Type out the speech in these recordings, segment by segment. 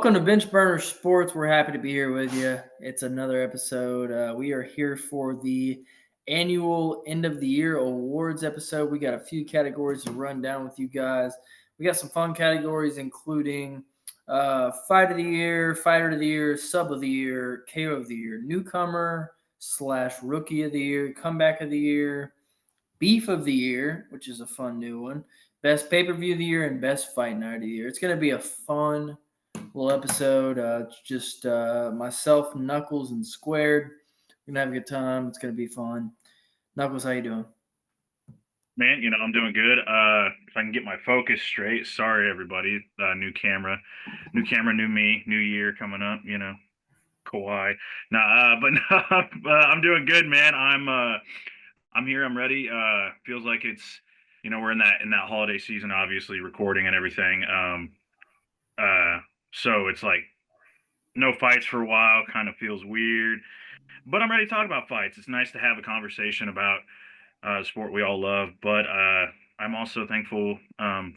Welcome to Bench Burner Sports. We're happy to be here with you. It's another episode. We are here for the annual end of the year awards episode. We got a few categories to run down with you guys. We got some fun categories, including Fight of the Year, Fighter of the Year, Sub of the Year, KO of the Year, Newcomer / Rookie of the Year, Comeback of the Year, Beef of the Year, which is a fun new one, Best Pay-Per-View of the Year, and Best Fight Night of the Year. It's going to be a fun little episode. Just myself, Knuckles, and Squared. We're gonna have a good time. It's gonna be fun. Knuckles, how you doing? Man, I'm doing good. If I can get my focus straight. Sorry, everybody. New camera, new me, new year coming up. Kawhi. Nah, but no, I'm doing good, man. I'm here. I'm ready. Feels like it's, we're in that holiday season, obviously recording and everything. So it's like no fights for a while. Kind of feels weird, but I'm ready to talk about fights. It's nice to have a conversation about sport we all love. But I'm also thankful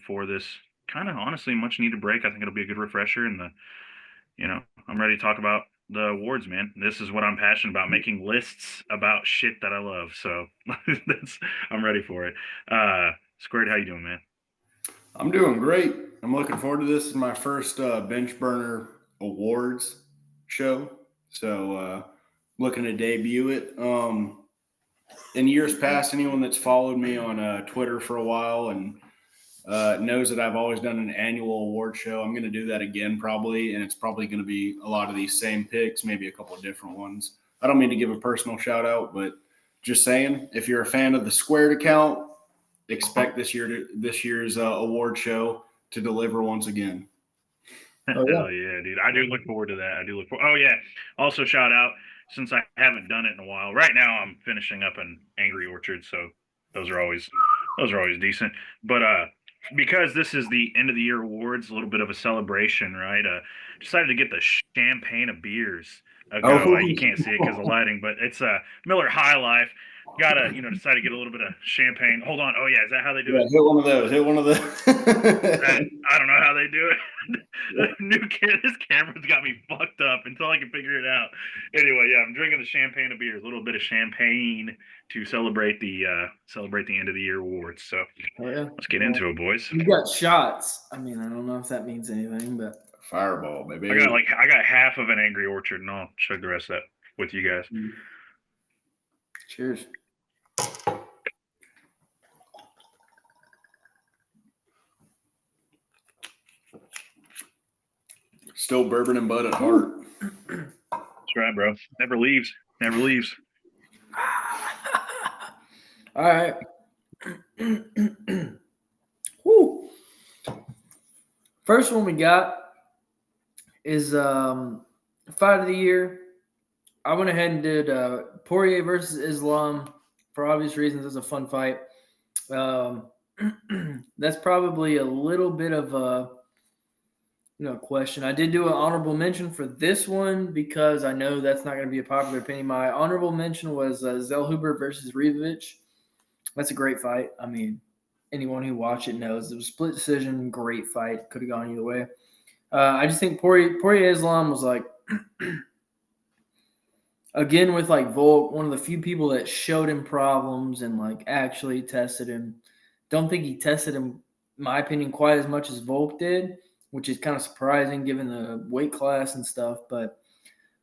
for this kind of honestly much needed break. I think it'll be a good refresher. And I'm ready to talk about the awards, man. This is what I'm passionate about, making lists about shit that I love. So I'm ready for it. Squared, how you doing, man? I'm doing great. I'm looking forward to this. This is my first Bench Burner Awards show. So looking to debut it. In years past, anyone that's followed me on Twitter for a while and knows that I've always done an annual award show. I'm going to do that again probably, and it's probably going to be a lot of these same picks, maybe a couple of different ones. I don't mean to give a personal shout out, but just saying, if you're a fan of the Squared account, expect this year's award show to deliver once again. Oh, yeah, dude. I do look forward to that. Oh, yeah. Also, shout out, since I haven't done it in a while. Right now, I'm finishing up an Angry Orchard, so those are always decent. But because this is the end of the year awards, a little bit of a celebration, right? Decided to get the champagne of beers ago. You can't see it because of lighting, but it's Miller High Life. Gotta, decide to get a little bit of champagne. Hold on. Oh yeah, is that how they do it? Hit one of those. I don't know how they do it. This camera's got me fucked up until I can figure it out. Anyway, yeah, I'm drinking the champagne of beers, a little bit of champagne to celebrate the end of the year awards. So let's get into it, boys. You got shots. I mean, I don't know if that means anything, but Fireball, baby. I got half of an Angry Orchard, and I'll chug the rest of that with you guys. Cheers. Still bourbon and bud at heart. That's right, bro. Never leaves. All right. Woo. First one we got is Fight of the Year. I went ahead and did Poirier versus Islam. For obvious reasons, it's a fun fight. That's probably a little bit of a question. I did do an honorable mention for this one because I know that's not going to be a popular opinion. My honorable mention was Zellhuber versus Rivovich. That's a great fight. I mean, anyone who watched it knows it was a split decision. Great fight. Could have gone either way. I just think Poirier Islam was like, again with like Volk, one of the few people that showed him problems and like actually tested him. Don't think he tested him, in my opinion, quite as much as Volk did, which is kind of surprising given the weight class and stuff. But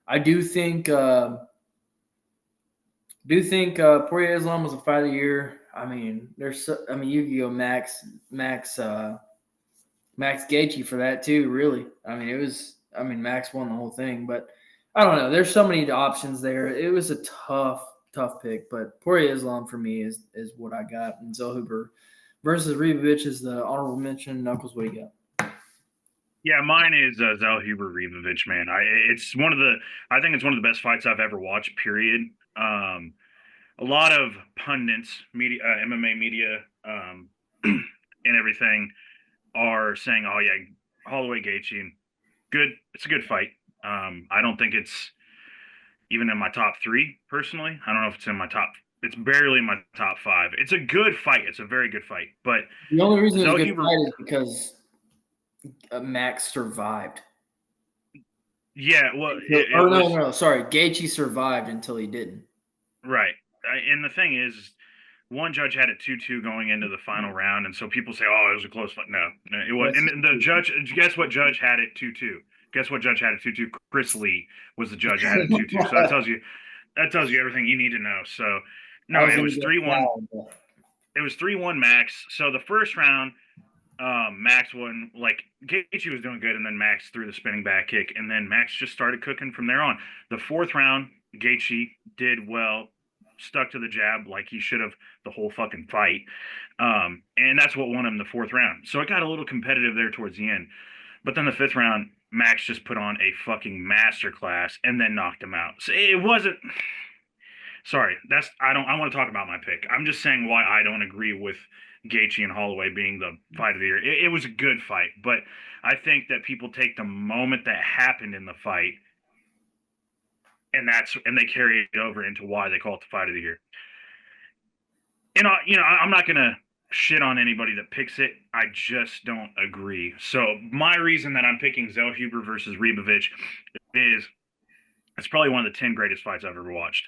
I do think Poirier Islam was a fight of the year. I mean, you could go Max Gaethje for that too. Really, Max won the whole thing, but I don't know. There's so many options there. It was a tough pick, but Poirier Islam for me is what I got. And Zellhuber versus Rivovich is the honorable mention. Knuckles, what do you got? Yeah, mine is Zellhuber Rivovich, man. I think it's one of the best fights I've ever watched. Period. A lot of pundits, media, MMA media, and everything are saying, "Oh yeah, Holloway Gaethje, and good. It's a good fight." I don't think it's even in my top 3 personally. I don't know if it's in my top. It's barely in my top 5. It's a good fight. It's a very good fight. But the only reason it's a good fight is because Max survived. Yeah, well, no. Sorry, Gaethje survived until he didn't. Right. And the thing is, one judge had it 2-2 going into the final round, and so people say, "Oh, it was a close fight." No, it was. And the judge, guess what judge had it 2-2? Guess what judge had it 2-2? Chris Lee was the judge that had it 2-2. So that tells you everything you need to know. So no, it was 3-1. It was 3-1 Max. So the first round, Max won. Like Gaethje was doing good, and then Max threw the spinning back kick, and then Max just started cooking from there on. The fourth round, Gaethje did well, stuck to the jab like he should have the whole fucking fight, and that's what won him the fourth round. So it got a little competitive there towards the end, but then the fifth round, Max just put on a fucking masterclass and then knocked him out. So it wasn't. Sorry, I want to talk about my pick. I'm just saying why I don't agree with Gaethje and Holloway being the fight of the year. It was a good fight, but I think that people take the moment that happened in the fight and they carry it over into why they call it the fight of the year. And I'm not gonna shit on anybody that picks it. I just don't agree. So my reason that I'm picking Zellhuber versus Ribovic is it's probably one of the 10 greatest fights I've ever watched.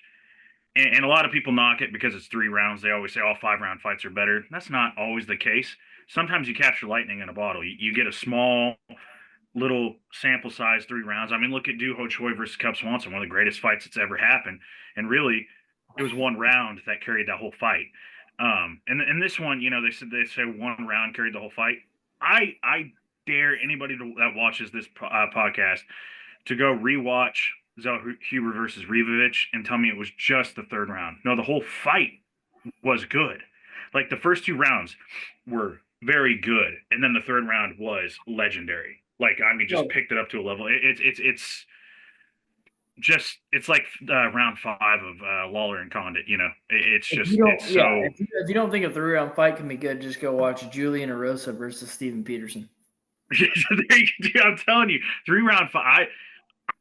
And a lot of people knock it because it's 3 rounds. They always say all 5-round fights are better. That's not always the case. Sometimes you capture lightning in a bottle. You get a small, little sample size 3 rounds. I mean, look at Doo Ho Choi versus Cub Swanson, one of the greatest fights that's ever happened. And really, it was 1 round that carried that whole fight. And this one, they say 1 round carried the whole fight. I dare anybody that watches this podcast to go rewatch Zellhuber versus Ribovic and tell me it was just the 3rd round. No, the whole fight was good. Like the first 2 rounds were very good, and then the 3rd round was legendary. Like just picked it up to a level. It's like round 5 of Lawler and Condit. It's just If you don't think a 3-round fight can be good, just go watch Julian Erosa versus Steven Peterson. I'm telling you, 3-round fight.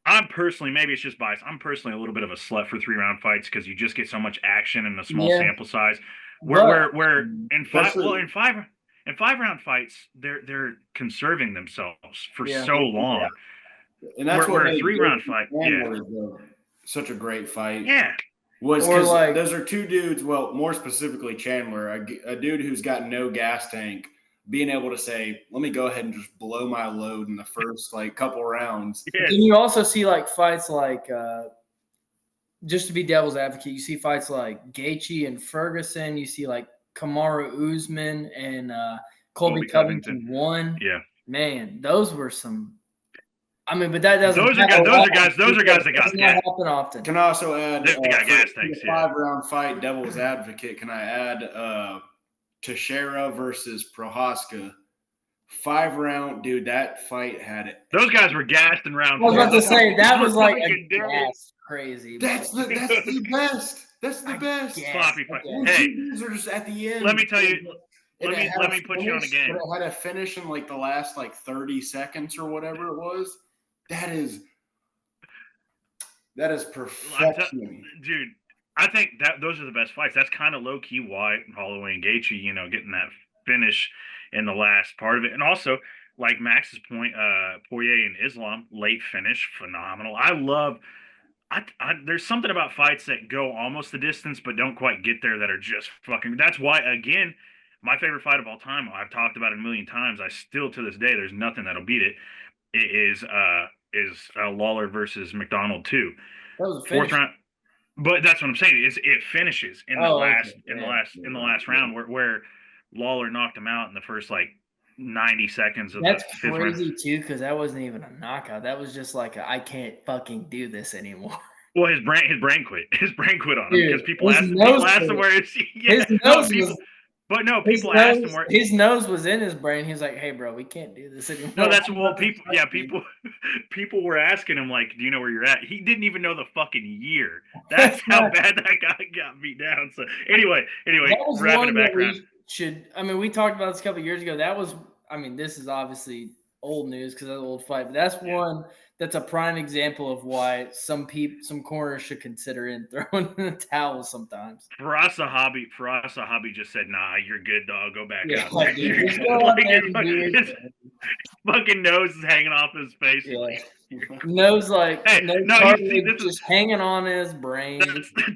I'm personally, maybe it's just bias. I'm personally a little bit of a slut for 3-round fights because you just get so much action in a small sample size. Where in 5-round fights, they're conserving themselves for so long. Yeah. And that's what a 3-round fight. Such a great fight. Yeah. Was because those are 2 dudes. Well, more specifically, Chandler, a dude who's got no gas tank, being able to say, let me go ahead and just blow my load in the first couple rounds. Yes. Then you also see fights just to be devil's advocate, you see fights like Gaethje and Ferguson. You see Kamaru Usman and Colby Covington 1. Yeah, man, those were some. I mean, but that doesn't. Those are guys that got gas. Happen often. Can I also add gas tanks? 5-round fight, devil's advocate? Can I add Teixeira versus Prohaska? 5-round, dude. That fight had it. Those guys were gassed in round 4. I was about to say that was crazy. That's the best. That's the best. Sloppy fight. Hey, are just at the end. Let me tell you. Let me put you on a game. It had a finish in the last 30 seconds or whatever it was. That is perfection, dude. I think that those are the best fights. That's kind of low key why Holloway and Gaethje, getting that finish in the last part of it, and also like Max's point, Poirier and Islam late finish, phenomenal. I love. There's something about fights that go almost the distance but don't quite get there that are just fucking. That's why, again, my favorite fight of all time. I've talked about it a million times. I still to this day, there's nothing that'll beat it. It is Lawler versus McDonald 2. That was a 4th round. But that's what I'm saying. It finishes in the last round where Lawler knocked him out in the first 90 sequence of that's the 5th crazy round. Too, because that wasn't even a knockout. That was just I can't fucking do this anymore. Well, his brain quit. His brain quit on him because people asked him where his people asked him where his nose was in his brain. He was like, "Hey, bro, we can't do this anymore." No, that's people were asking him do you know where you're at? He didn't even know the fucking year. That's how bad that guy got beat down. So anyway, wrapping it back around. We talked about this a couple of years ago. That was, this is obviously old news because of the old fight, but that's one that's a prime example of why some corners should consider throwing in the towel sometimes. Firas Zahabi just said, "Nah, you're good, dog. Go back out." His fucking nose is hanging off his face. Yeah. Nose like Hey, no no, you cartilage see, this is just hanging on his brain.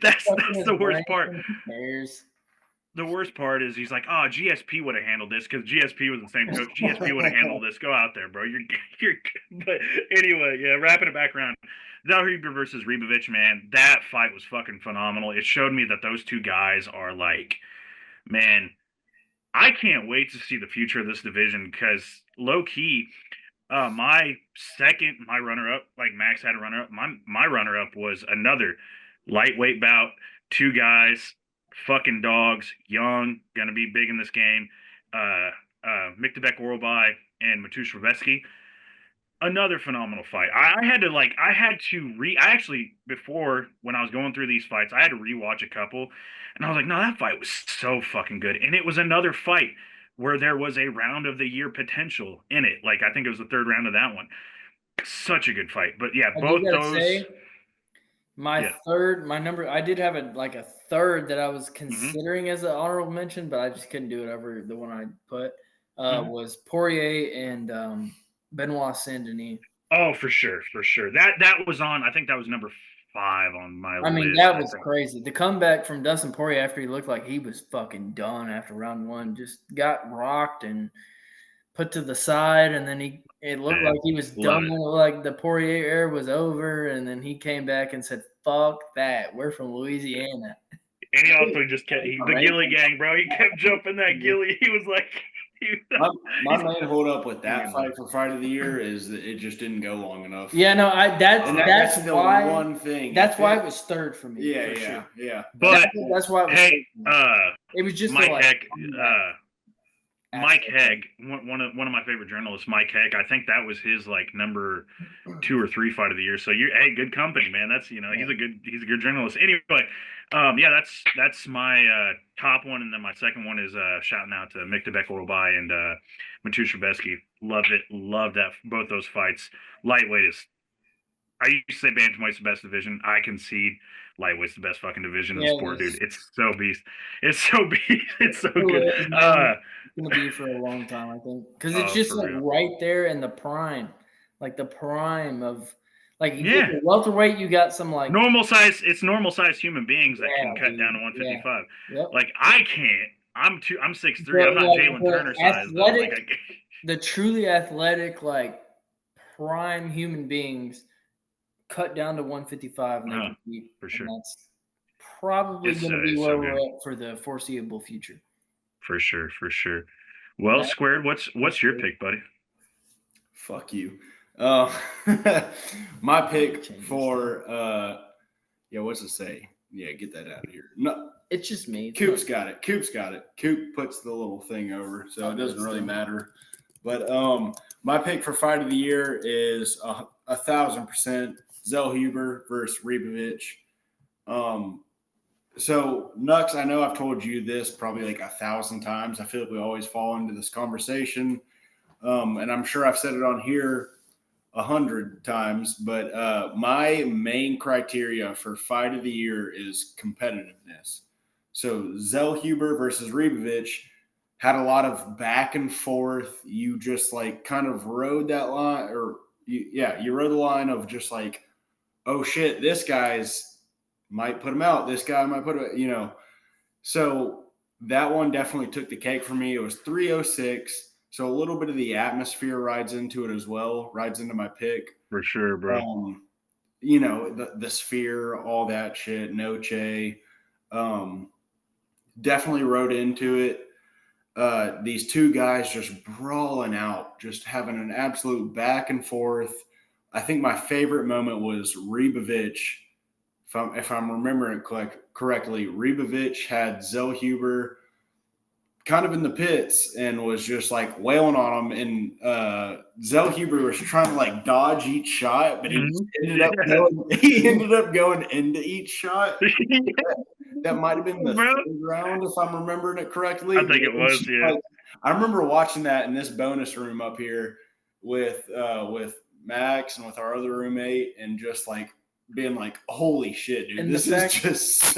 that's Stuck in his the worst brain, part. who cares? The worst part is he's like, oh, GSP would have handled this because GSP was the same coach. GSP would have handled this. Go out there, bro. You're. But anyway, yeah. Wrapping it back around, Zellhuber versus Ribovic, man, that fight was fucking phenomenal. It showed me that those two guys are like, man, I can't wait to see the future of this division because low key, my runner up, like Max had a runner up. My runner up was another lightweight bout. Two guys, fucking dogs, young, gonna be big in this game. Miktabek Orlbai and Matusz Rebecki. Another phenomenal fight. I actually, before when I was going through these fights, I had to rewatch a couple, and I was like, no, that fight was so fucking good. And it was another fight where there was a round of the year potential in it. Like I think it was the third round of that one. Such a good fight. But yeah, I do both gotta those. say, Yeah. my number. I did have a third that I was hmm considering as an honorable mention, but I just couldn't do it over the one I put. hmm Was Poirier and Benoit Saint Denis. Oh, for sure, for sure. That was on. I think that was number 5 on my I mean, list. that I was think. crazy. The comeback from Dustin Poirier after he looked like he was fucking done after round one, just got rocked and put to the side, and then it looked Man, like he was love done. it. Like the Poirier era was over, and then he came back and said, "Fuck that, we're from Louisiana." And he also just kept the Gilly gang, bro. He kept jumping that Gilly. He was like, My main hold up with that he's fight for Fight of the Year is that it just didn't go long enough. Yeah, no, that's the why one thing. that's why it was third for me. Yeah, for yeah, sure. yeah. But That's why it was hey, third for me. It was just Mike like Heck, comeback Mike aspect. Hegg, one of my favorite journalists, Mike Hegg. I think that was his like number 2 or 3 fight of the year. So hey, good company, man. That's he's a good journalist. Anyway, yeah, that's my top one, and then my second one is shouting out to Miktabek Orlbai and Matusz Rebecki. Loved it, loved that both those fights. Lightweight is. I used to say bantamweight's the best division. I concede lightweight's the best fucking division in the Yeah, sport, it dude. is. It's so beast. It's so beast. It's so It good. is, man. It's gonna be for a long time, I think, because it's just For like real. right there in the prime, like the prime of, like you get Yeah. the welterweight, you got some like Normal size. It's normal size human beings that yeah, can cut down dude, to yeah, 155. yep. Like I can't. I'm 6'3". But I'm not like Jalen Turner the size though. Like athletic, the truly athletic, like prime human beings cut down to 155 and they compete, for and sure. that's probably going to be It's where so we're good. at for the foreseeable future. For sure. For sure. Well, Squared, what's your pick, buddy? Fuck you. My pick for what's it say? Yeah, get that out of here. No, it's just me. Coop's got it. Coop puts the little thing over, so it doesn't really matter. But my pick for Fight of the Year is 1,000% Zellhuber versus Ribovic. So Nux, I know I've told you this probably like 1,000 times. I feel like we always fall into this conversation, and I'm sure I've said it on here 100 times. But my main criteria for Fight of the Year is competitiveness. So Zellhuber versus Ribovic had a lot of back and forth. You just like kind of rode that line, you rode the line of just like, oh shit, this guy's might put him out. This guy might put him, So that one definitely took the cake for me. It was 306. So a little bit of the atmosphere rides into it as well, rides into my pick. For sure, bro. The sphere, all that shit, Noche. Definitely rode into it. These two guys just brawling out, just having an absolute back and forth. I think my favorite moment was Ribovic. If I'm remembering it correctly, Ribovic had Zellhuber kind of in the pits and was just like wailing on him. And Zellhuber was trying to like dodge each shot, but he ended up going into each shot. That might have been the third round, if I'm remembering it correctly. I think it was, yeah. I remember watching that in this bonus room up here with Max and with our other roommate, and just like being like, holy shit, dude, And this is just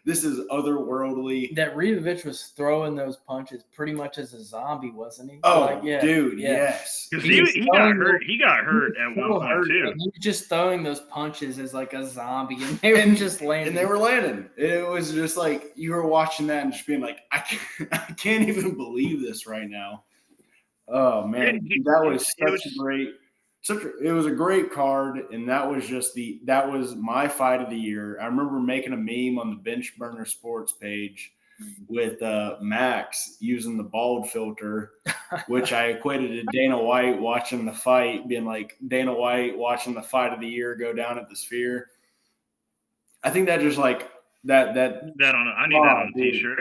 this is otherworldly. That Rivovich was throwing those punches pretty much as a zombie, wasn't he? Oh, dude, yes. Because he got hurt. He got hurt at one point too. He was just throwing those punches as like a zombie, and they were just landing. And they were landing. It was just like you were watching that and just being like, I can't even believe this right now. Oh man, that was it was a great card, and that was my fight of the year. I remember making a meme on the Bench Burner Sports page with Max using the bald filter, which I equated to Dana White watching the fight, being like Dana White watching the fight of the year go down at the Sphere. I think that just like I need that on a t-shirt.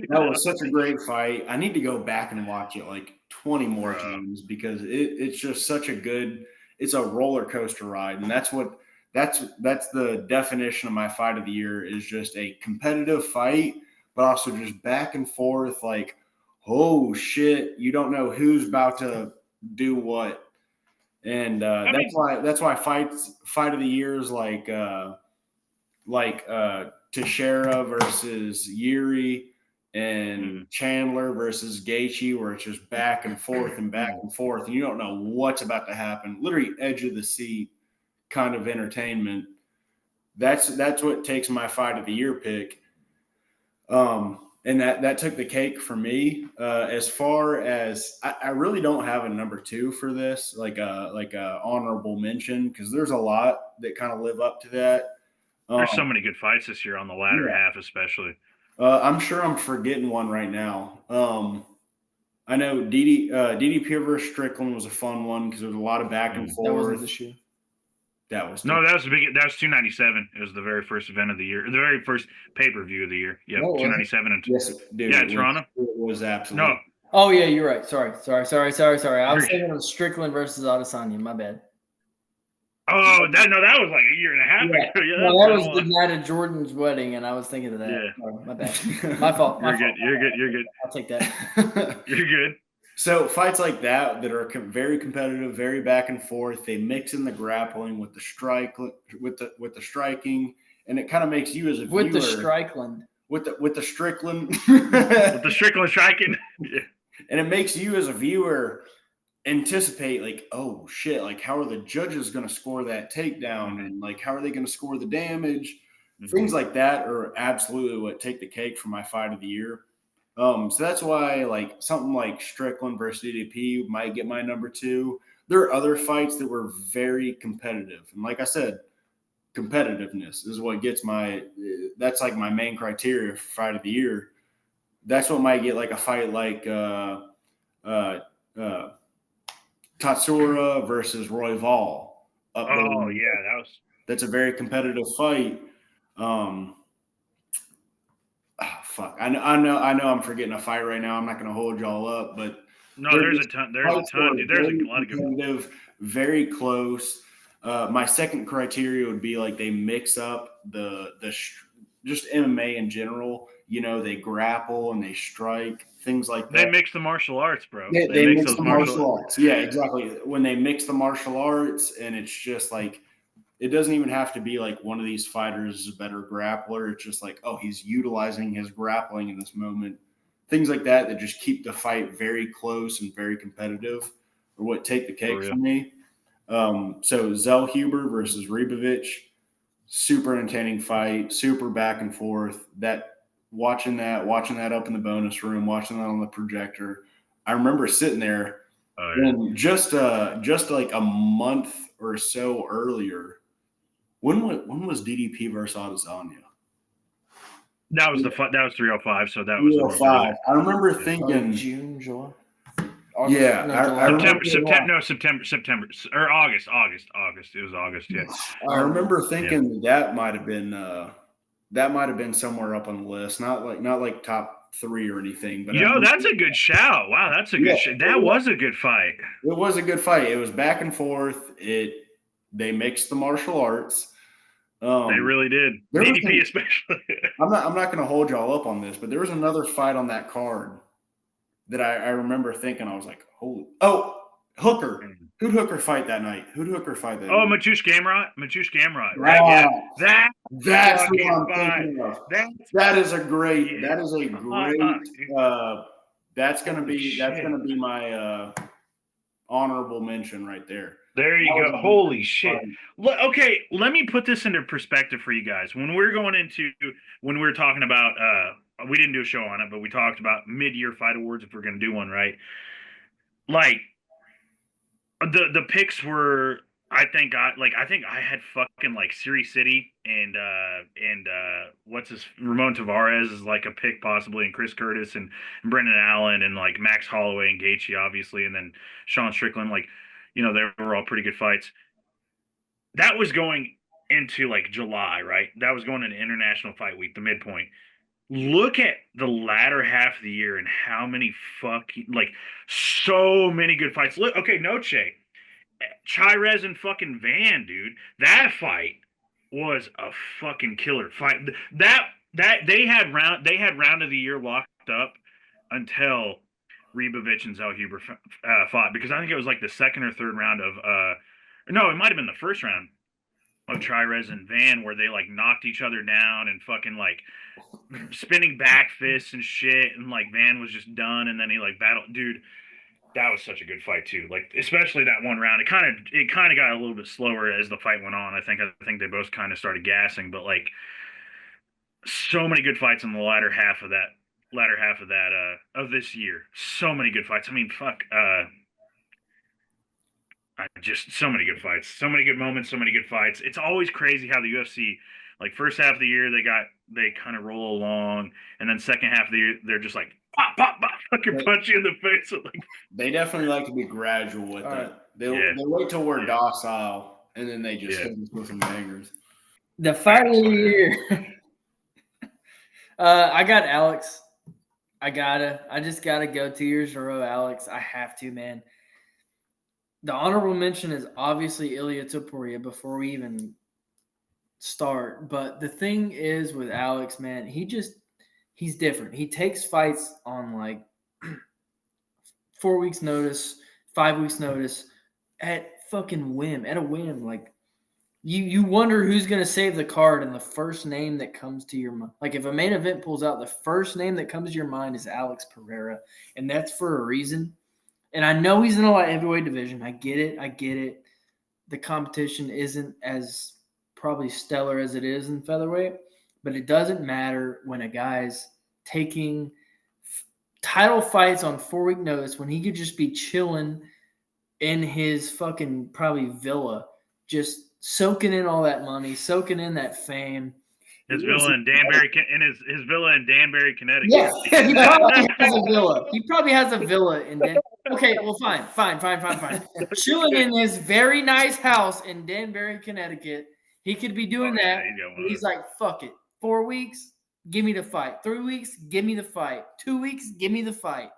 That was such a great fight. I need to go back and watch it like 20 more times because it's just such a good. It's a roller coaster ride, and that's the definition of my fight of the year is just a competitive fight, but also just back and forth. Like, oh shit, you don't know who's about to do what, and that's why fight of the year is like Teixeira versus Yuri and Chandler versus Gaethje, where it's just back and forth and back and forth, and you don't know what's about to happen. Literally edge of the seat kind of entertainment. That's what takes my fight of the year pick. And that took the cake for me. As far as I really don't have a number two for this, like a honorable mention, because there's a lot that kind of live up to that. There's so many good fights this year on the latter half, especially. I'm sure I'm forgetting one right now. I know DDP versus Strickland was a fun one because there was a lot of back and forth. That wasn't this year. That was 297. It was the very first event of the year, the very first pay-per-view of the year. Yeah, 297 and Toronto. It was absolutely. No. Oh yeah, you're right. Sorry. I was thinking of Strickland versus Adesanya. My bad. Oh, that was like a year and a half ago. Yeah, that was the night of Jordan's wedding, and I was thinking of that. Yeah. Oh, my bad. My fault. You're good. I'll take that. You're good. So fights like that are very competitive, very back and forth. They mix in the grappling with the with the striking, and it kind of makes you as a viewer with the Strickland with the Strickland with the Strickland striking, yeah. And it makes you as a viewer anticipate like, oh shit, like how are the judges going to score that takedown, and like how are they going to score the damage? Things like that are absolutely what take the cake for my fight of the year. So that's why like something like Strickland versus DDP might get my number two. There are other fights that were very competitive, and like I said, competitiveness is what gets that's like my main criteria for fight of the year. That's what might get like a fight like Tatsura versus Royval. That's a very competitive fight. Fuck. I know I'm forgetting a fight right now. I'm not going to hold y'all up, but no, there's a ton. There's a lot of good. Very close. My second criteria would be like they mix up the just MMA in general. You know, they grapple and they strike, things like that. They mix the martial arts, bro. They mix those martial arts. Yeah, exactly. When they mix the martial arts, and it's just like, it doesn't even have to be like one of these fighters is a better grappler. It's just like, oh, he's utilizing his grappling in this moment. Things like that just keep the fight very close and very competitive, or what take the cake for me. So Zellhuber versus Ribovich, super entertaining fight, super back and forth. Watching that up in the bonus room, watching that on the projector. I remember sitting there and just like a month or so earlier. When was DDP versus Adesanya? That was 305. So that was 305. I remember thinking June, July. August, September or August. It was August. Yeah. I remember thinking that might have been somewhere up on the list. Not like top 3 or anything. But that's a good shout. Wow, that's a good shout. That was a good fight. It was a good fight. It was back and forth. They mixed the martial arts. They really did. DDP especially. I'm not going to hold y'all up on this, but there was another fight on that card that I remember thinking, I was like, Hooker Who'd Hooker fight that night? Who'd Hooker fight that Oh, night? Mateusz Gamrot, right? Yeah, That's fucking what I'm fight. thinking of. That's That is a great. yeah. That is a great. That's gonna be my honorable mention right there. There you go. Holy shit. Okay, let me put this into perspective for you guys. When we were talking about, we didn't do a show on it, but we talked about mid-year fight awards if we're going to do one, right? Like, the picks were, I think I had fucking like Siri City and what's his Ramon Tavares is like a pick possibly, and Chris Curtis and Brendan Allen and like Max Holloway and Gaethje obviously, and then Sean Strickland, like, they were all pretty good fights. That was going into like July, right? That was going into International Fight Week, the midpoint. Look at the latter half of the year and how many so many good fights. Look, okay, Noche, Chirez and fucking Van, dude. That fight was a fucking killer fight. That they had round of the year locked up until Ribovic and Zellhuber fought, because I think it was like the second or third round of no, it might have been the first round of Chirez and Van where they like knocked each other down and fucking like spinning back fists and shit, and like Van was just done, and then he like battled, dude. That was such a good fight too. Like, especially that one round. It kind of got a little bit slower as the fight went on. I think they both kind of started gassing, but like so many good fights in the latter half of that of this year. So many good fights. I mean, fuck. Just so many good fights, so many good moments, so many good fights. It's always crazy how the UFC, like, first half of the year they kind of roll along, and then second half of the year they're just like pop, pop, pop, fucking punch you in the face. Like, they definitely like to be gradual with it. They'll wait till we're docile, and then they just hit us with some bangers. The fight of the year. I got Alex. I just gotta go 2 years in a row, Alex. I have to, man. The honorable mention is obviously Ilia Topuria before we even start. But the thing is with Alex, man, he's different. He takes fights on like 4 weeks notice, 5 weeks notice, at fucking whim, at a whim. Like, you wonder who's going to save the card, and the first name that comes to your mind. Like, if a main event pulls out, the first name that comes to your mind is Alex Pereira, and that's for a reason. And I know he's in a light heavyweight division. I get it. The competition isn't as probably stellar as it is in featherweight, but it doesn't matter when a guy's taking title fights on 4 week notice when he could just be chilling in his fucking probably villa, just soaking in all that money, soaking in that fame. His villa in Danbury, his villa in Danbury, Connecticut. Yeah, he probably has a villa. He probably has a villa in Danbury. Okay, well, fine. Chilling in his very nice house in Danbury, Connecticut. He could be doing that. He's like, fuck it. 4 weeks, give me the fight. 3 weeks, give me the fight. 2 weeks, give me the fight.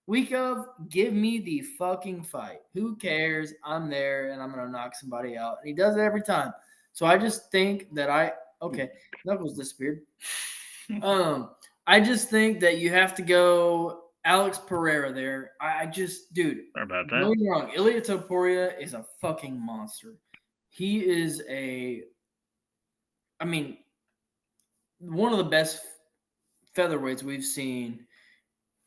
Week of, give me the fucking fight. Who cares? I'm there, and I'm going to knock somebody out. And he does it every time. So I just think that okay, Knuckles disappeared. I just think that you have to go Alex Pereira there. I just, dude. Sorry about that. Don't get me wrong. Ilia Topuria is a fucking monster. He is one of the best featherweights we've seen.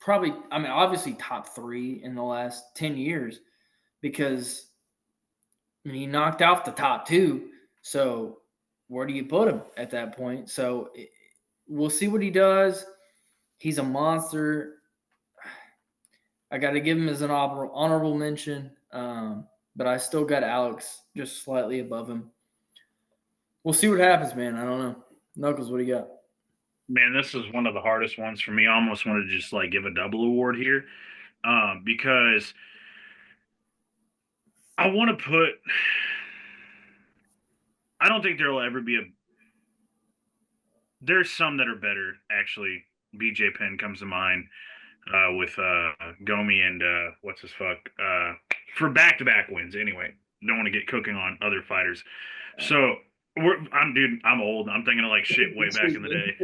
Probably, obviously top 3 in the last 10 years, because he knocked out the top 2. So where do you put him at that point? So we'll see what he does. He's a monster. I got to give him as an honorable mention, but I still got Alex just slightly above him. We'll see what happens, man. I don't know. Knuckles, what do you got? Man, this is one of the hardest ones for me. I almost want to just like give a double award here, because I want to put. I don't think there will ever be there's some that are better, actually. BJ Penn comes to mind with Gomi and what's his fuck for back-to-back wins. Anyway, don't want to get cooking on other fighters. So I'm old. I'm thinking of like shit way back in the day.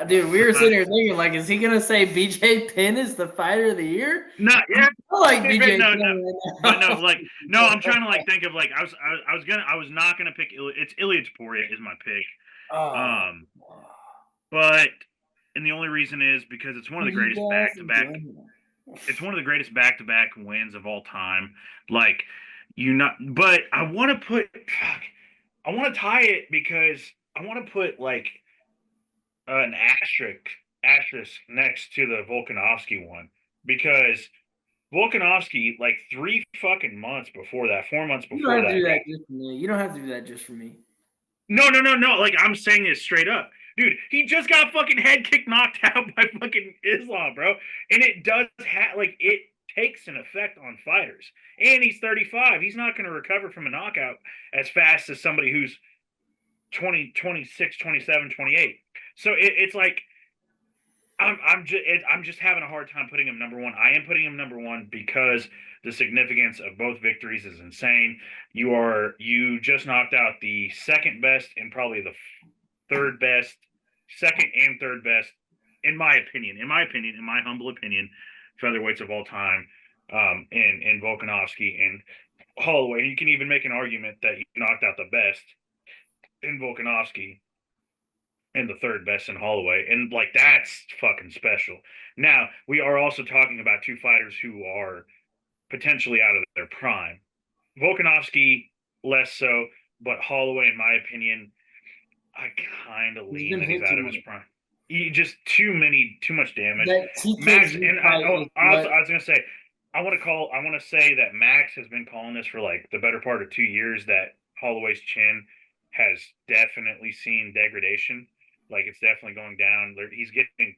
Dude, we were sitting here thinking, like, is he gonna say BJ Penn is the fighter of the year? No, yeah. I like BJ No, Penn. no. Right But now. no, like, no, I'm trying to like think of like I was not gonna pick it's Ilya Taporia is my pick. Oh, But and the only reason is because it's one of the you greatest guys are back-to-back. doing It's one of the greatest back-to-back wins of all time. Like but I want to put I want to tie it because I want to put like an asterisk next to the Volkanovski one because Volkanovski, like 3 fucking months before that, 4 months You don't before have to that, do got that just for me. You don't have to do that just for me. no. Like I'm saying it straight up, dude. He just got fucking head kick knocked out by fucking Islam, bro. And it does like it takes an effect on fighters. And he's 35. He's not going to recover from a knockout as fast as somebody who's 20, 26, 27, 28. So it's like I'm just having a hard time putting him number one. I am putting him number one because the significance of both victories is insane. You just knocked out the second best and probably the third best, second and third best, in my humble opinion, featherweights of all time, in Volkanovski and Holloway. You can even make an argument that you knocked out the best in Volkanovski and the third best in Holloway. And like that's fucking special. Now, we are also talking about two fighters who are potentially out of their prime. Volkanovski less so, but Holloway, in my opinion, I kind of lean that he's out of his prime. He just too much damage. That Max, TKZ and fight is I was gonna say, I want to say that Max has been calling this for like the better part of 2 years. That Holloway's chin has definitely seen degradation. Like it's definitely going down. He's getting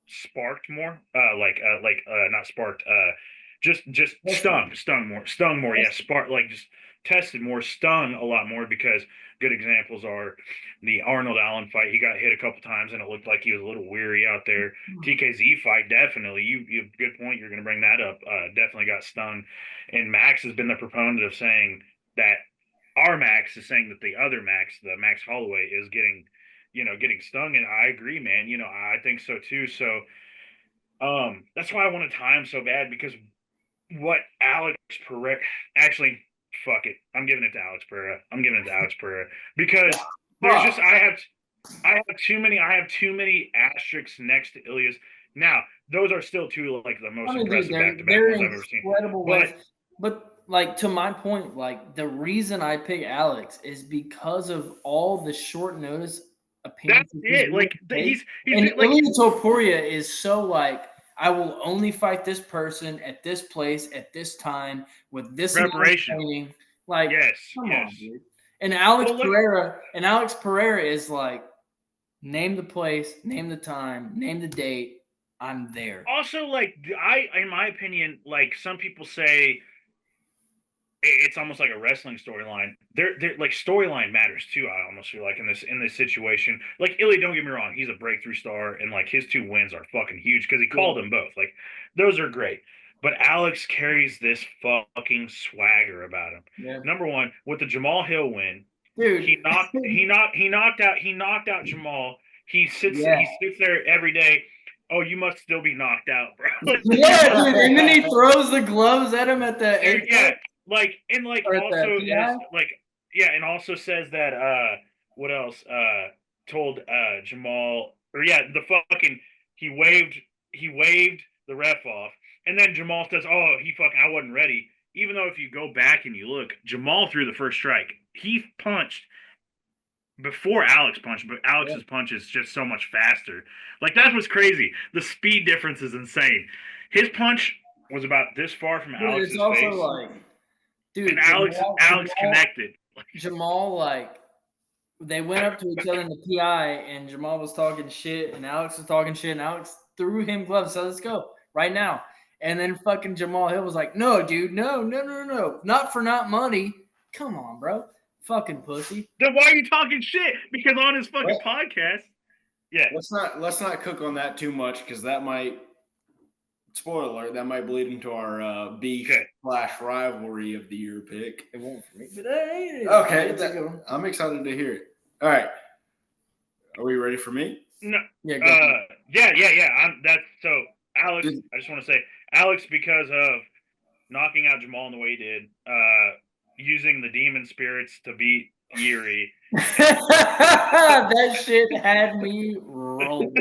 sparked more. Not sparked. Just stung more. Yeah, spark like just tested more, stung a lot more because good examples are the Arnold Allen fight. He got hit a couple times and it looked like he was a little weary out there. TKZ fight, definitely. You good point. You're going to bring that up. Definitely got stung. And Max has been the proponent of saying that our Max is saying that the other Max, the Max Holloway, is getting stung. And I agree, man. I think so too. So that's why I want to tie him so bad because what Alex Pereira actually, fuck it. I'm giving it to Alex Pereira because there's just I have too many asterisks next to Ilya's. Now, those are still two like the most impressive back-to-back ones I've ever seen. But like to my point, like the reason I pick Alex is because of all the short notice appearances. That's it. Like he's and like Ilya Topuria is so like I will only fight this person at this place at this time with this preparation. Training. Like, yes, come on, dude. And Alex Pereira is like, name the place, name the time, name the date. I'm there. Also, like in my opinion, like some people say, it's almost like a wrestling storyline. They're like storyline matters too. I almost feel like in this situation, like Ilya, don't get me wrong, he's a breakthrough star, and like his 2 wins are fucking huge because he called them both. Like those are great. But Alex carries this fucking swagger about him. Yeah. Number one, with the Jamal Hill win, dude, he knocked out Jamal. He sits there every day. Oh, you must still be knocked out, bro. Yeah, dude. And then he throws the gloves at him at the end. Yeah. And also says that what else told Jamal he waved the ref off, and then Jamal says, oh, I wasn't ready, even though if you go back and you look, Jamal threw the first strike. He punched before Alex punched, but Alex's punch is just so much faster. Like that's what's crazy. The speed difference is insane. His punch was about this far from Alex's it's also face. Like, dude, and Alex connected. Jamal, like, they went up to each other in the PI, and Jamal was talking shit, and Alex was talking shit, and Alex threw him gloves. So let's go right now. And then fucking Jamal Hill was like, no, dude, no. Not for not money. Come on, bro. Fucking pussy. Then why are you talking shit? Because on his fucking podcast. Yeah. Let's not cook on that too much because that might, spoiler alert, that might bleed into our beef / rivalry of the year pick. It won't for me. But hey, okay, I'm excited to hear it. All right. Are we ready for me? No. Yeah, go ahead. Yeah. That's so Alex. I just want to say Alex, because of knocking out Jamal in the way he did, using the demon spirits to beat Yuri. That shit had me rolling.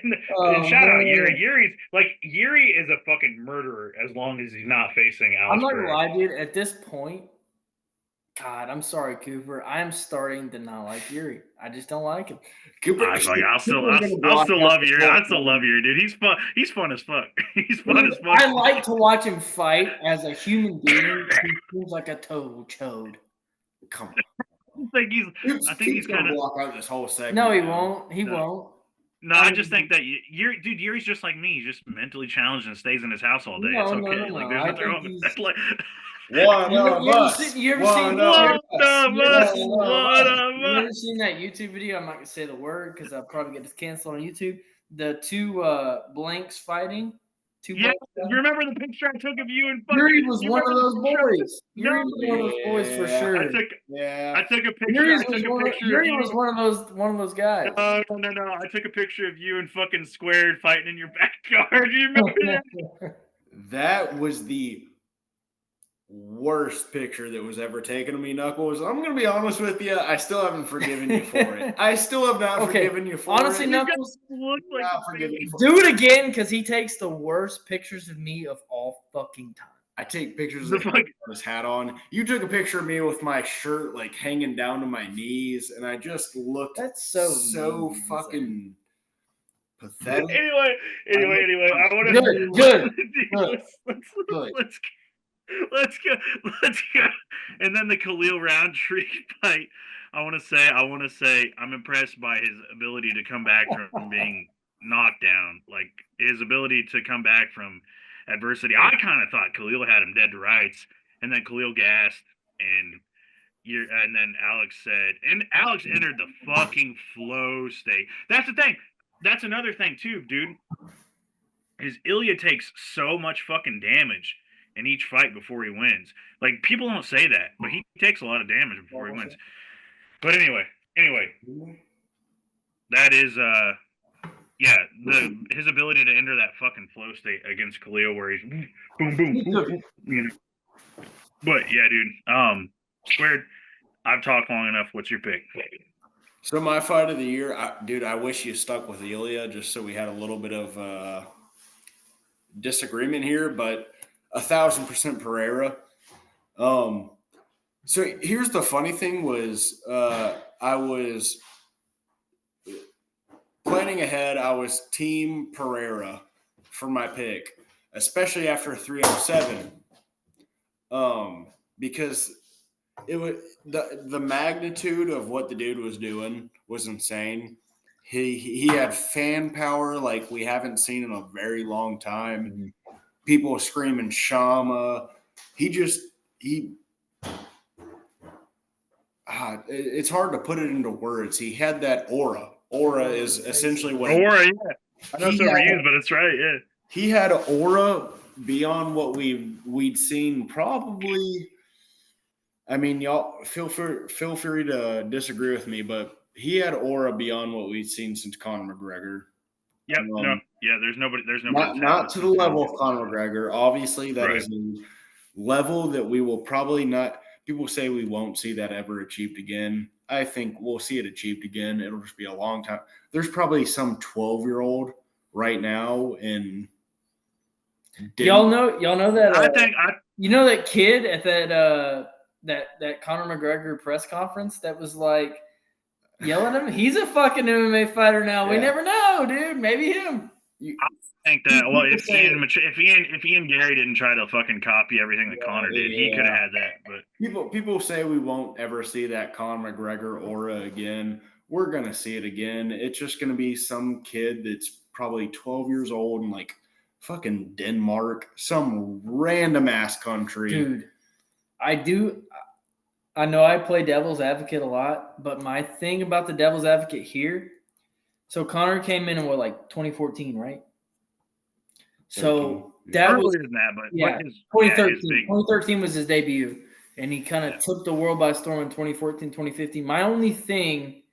and shout out Yuri. Yuri is a fucking murderer as long as he's not facing Alex. I'm not gonna Pereira. lie, dude. At this point, God, I'm sorry, Cooper. I'm starting to not like Yuri. I just don't like him. Cooper, I'll still love Yuri. I still love Yuri, dude. He's fun. He's fun as fuck. He's fun as fuck. I like to watch him fight as a human being. He seems like a total chode. Come on. I think he's gonna block out this whole segment. No, he won't. He won't. No, I just think that Yuri's just like me. He's just mentally challenged and stays in his house all day. It's okay. No. Like there's nothing wrong with that. Like one of us. You ever seen that YouTube video? I'm not gonna say the word because I'll probably get this canceled on YouTube. The two blanks fighting. Yeah, you remember the picture I took of you and fucking Yuri was one of those boys. Yuri was one of those boys for sure. I took a picture. Yuri was one of those guys. No. I took a picture of you and fucking Squared fighting in your backyard. Do you remember that? That was the worst picture that was ever taken of me, Knuckles. I'm gonna be honest with you. I still haven't forgiven you for it. I still have not forgiven you for honestly, it. Knuckles, do it again because he takes the worst pictures of me of all fucking time. I take pictures of his hat on. You took a picture of me with my shirt like hanging down to my knees, and I just looked so fucking pathetic. Anyway, I want to good. Let's go. And then the Khalil Roundtree fight. I want to say I'm impressed by his ability to come back from being knocked down. Like his ability to come back from adversity. I kind of thought Khalil had him dead to rights, and then Khalil gassed, and then Alex said, and Alex entered the fucking flow state. That's the thing. That's another thing too, dude. His Ilya takes so much fucking damage in each fight before he wins. Like people don't say that, but he takes a lot of damage before he wins. But anyway, that is his ability to enter that fucking flow state against Khalil where he's boom, you know. But yeah, dude. Squared, I've talked long enough. What's your pick? So my fight of the year, I wish you stuck with Ilya just so we had a little bit of disagreement here, but 1,000% Pereira. So here's the funny thing was I was planning ahead. I was team Pereira for my pick, especially after 307. Because it was the magnitude of what the dude was doing was insane. He had fan power like we haven't seen in a very long time. Mm-hmm. People screaming Shama. It's hard to put it into words. He had that aura. Aura is essentially what aura. Yeah, I know it's overused, but it's right. Yeah, he had an aura beyond what we'd seen. Probably. I mean, y'all feel free to disagree with me, but he had aura beyond what we'd seen since Conor McGregor. Yep. There's nobody. Not to the level of Conor McGregor. Obviously, that is a level that we will probably not. People say we won't see that ever achieved again. I think we'll see it achieved again. It'll just be a long time. There's probably some 12-year-old right now in. Y'all know that. You know that kid at that Conor McGregor press conference that was like yelling at him. He's a fucking MMA fighter now. Yeah. We never know, dude. Maybe him. I think that. Well, if Ian Gary didn't try to fucking copy everything that Conor did, he could have had that. But people say we won't ever see that Conor McGregor aura again. We're gonna see it again. It's just gonna be some kid that's probably 12 years old and like fucking Denmark, some random ass country, dude. I know I play devil's advocate a lot, but my thing about the devil's advocate here, so Conor came in 2014, right? So that was 2013. 2013 was his debut, and he kind of took the world by storm in 2014, 2015. My only thing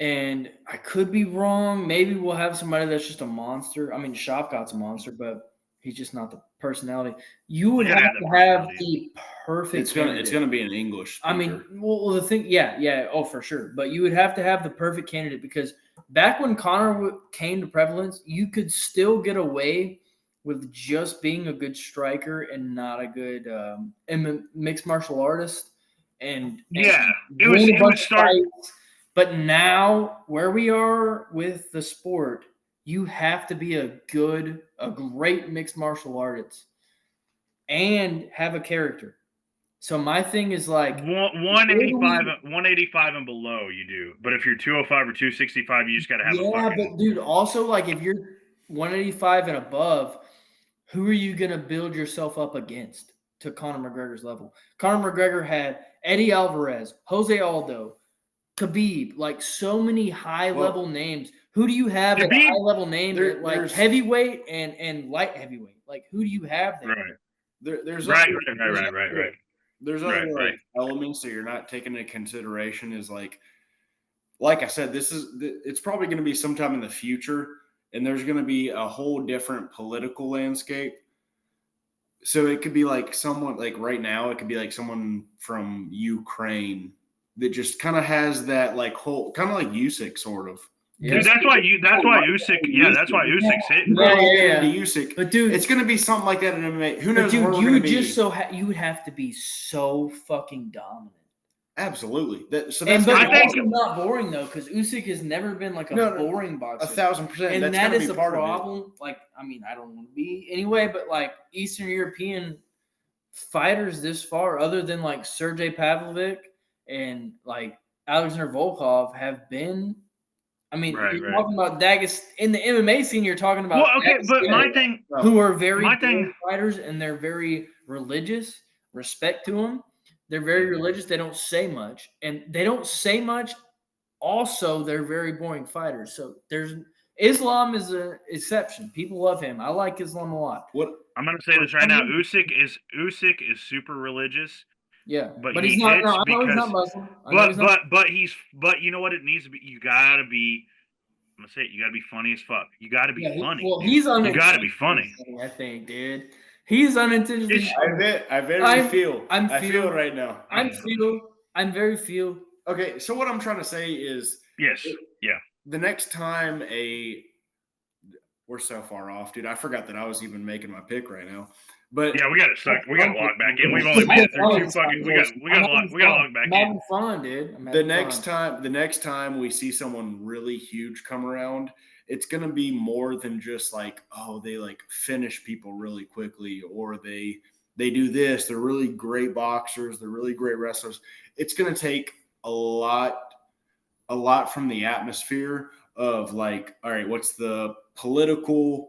And I could be wrong. Maybe we'll have somebody that's just a monster. I mean, Shopgott's a monster, but he's just not the personality. You would You gotta have have the to have personality. the perfect It's candidate. gonna be an English speaker. I mean, well, the thing, yeah, oh, for sure. But you would have to have the perfect candidate because back when Connor came to prevalence, you could still get away with just being a good striker and not a good mixed martial artist and Yeah, it win a bunch was of start. fights. But now, where we are with the sport, you have to be a great mixed martial artist and have a character. So my thing is like 185, 185 and below, you do. But if you're 205 or 265, you just got to have a yeah, fucking. but dude, also like if you're 185 and above, who are you gonna build yourself up against to Conor McGregor's level? Conor McGregor had Eddie Alvarez, Jose Aldo, Khabib, like so many high level names. Who do you have at a Khabib- high level name at like there's- heavyweight and light heavyweight? Like who do you have there? Right. There's Right. There's Right, other right. elements that you're not taking into consideration. Is like I said, it's probably going to be sometime in the future, and there's going to be a whole different political landscape. So it could be like someone like right now, it could be like someone from Ukraine that just kind of has that like whole kind of like Usyk sort of. Yeah. Dude, that's why Usyk. Yeah, that's why Usyk's hitting. We're Yeah, all yeah, getting yeah. into Usyk. But dude, It's going to be something like that in MMA. Who but knows dude, where we're you going would to be? just you would have to be so fucking dominant. Absolutely. But I also not boring though, because Usyk has never been like a boring boxer. 1,000%. And That's that is be a part problem. Like, I mean, I don't want to be anyway, but like Eastern European fighters this far, other than like Sergey Pavlovich and like Alexander Volkov, have been. I mean, you're talking about Dagestan in the MMA scene. You're talking about but my thing, who are very my good thing, fighters, and they're very religious. Respect to them. They're very religious. They don't say much, and they don't say much. Also, they're very boring fighters. So Islam is an exception. People love him. I like Islam a lot. What I'm gonna say this right now. Usyk is super religious. Yeah, but he's he not. hits No, I know because he's not Muslim. but you know what it needs to be. You gotta be. I'm gonna say it. You gotta be funny as fuck. You gotta be funny. He's you gotta be funny. I think, dude. He's unintentionally. I feel right now. I'm very feel. Okay, so what I'm trying to say is yes, yeah. The next time we're so far off, dude. I forgot that I was even making my pick right now. But yeah, we got to log back in. We've only made it through two fucking. We got to log back in. I'm having fun, dude. The next time we see someone really huge come around, it's gonna be more than just like, oh, they like finish people really quickly, or they do this. They're really great boxers. They're really great wrestlers. It's gonna take a lot from the atmosphere of like, all right, what's the political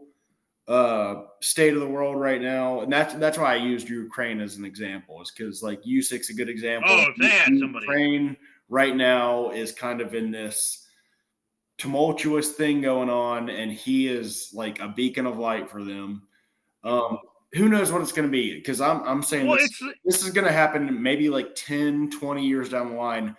state of the world right now? And that's why I used Ukraine as an example, is because like Usyk's a good example. Oh, if they had somebody. Ukraine right now is kind of in this tumultuous thing going on, and he is like a beacon of light for them. Who knows what it's going to be? Because I'm saying this is going to happen maybe like 10, 20 years down the line.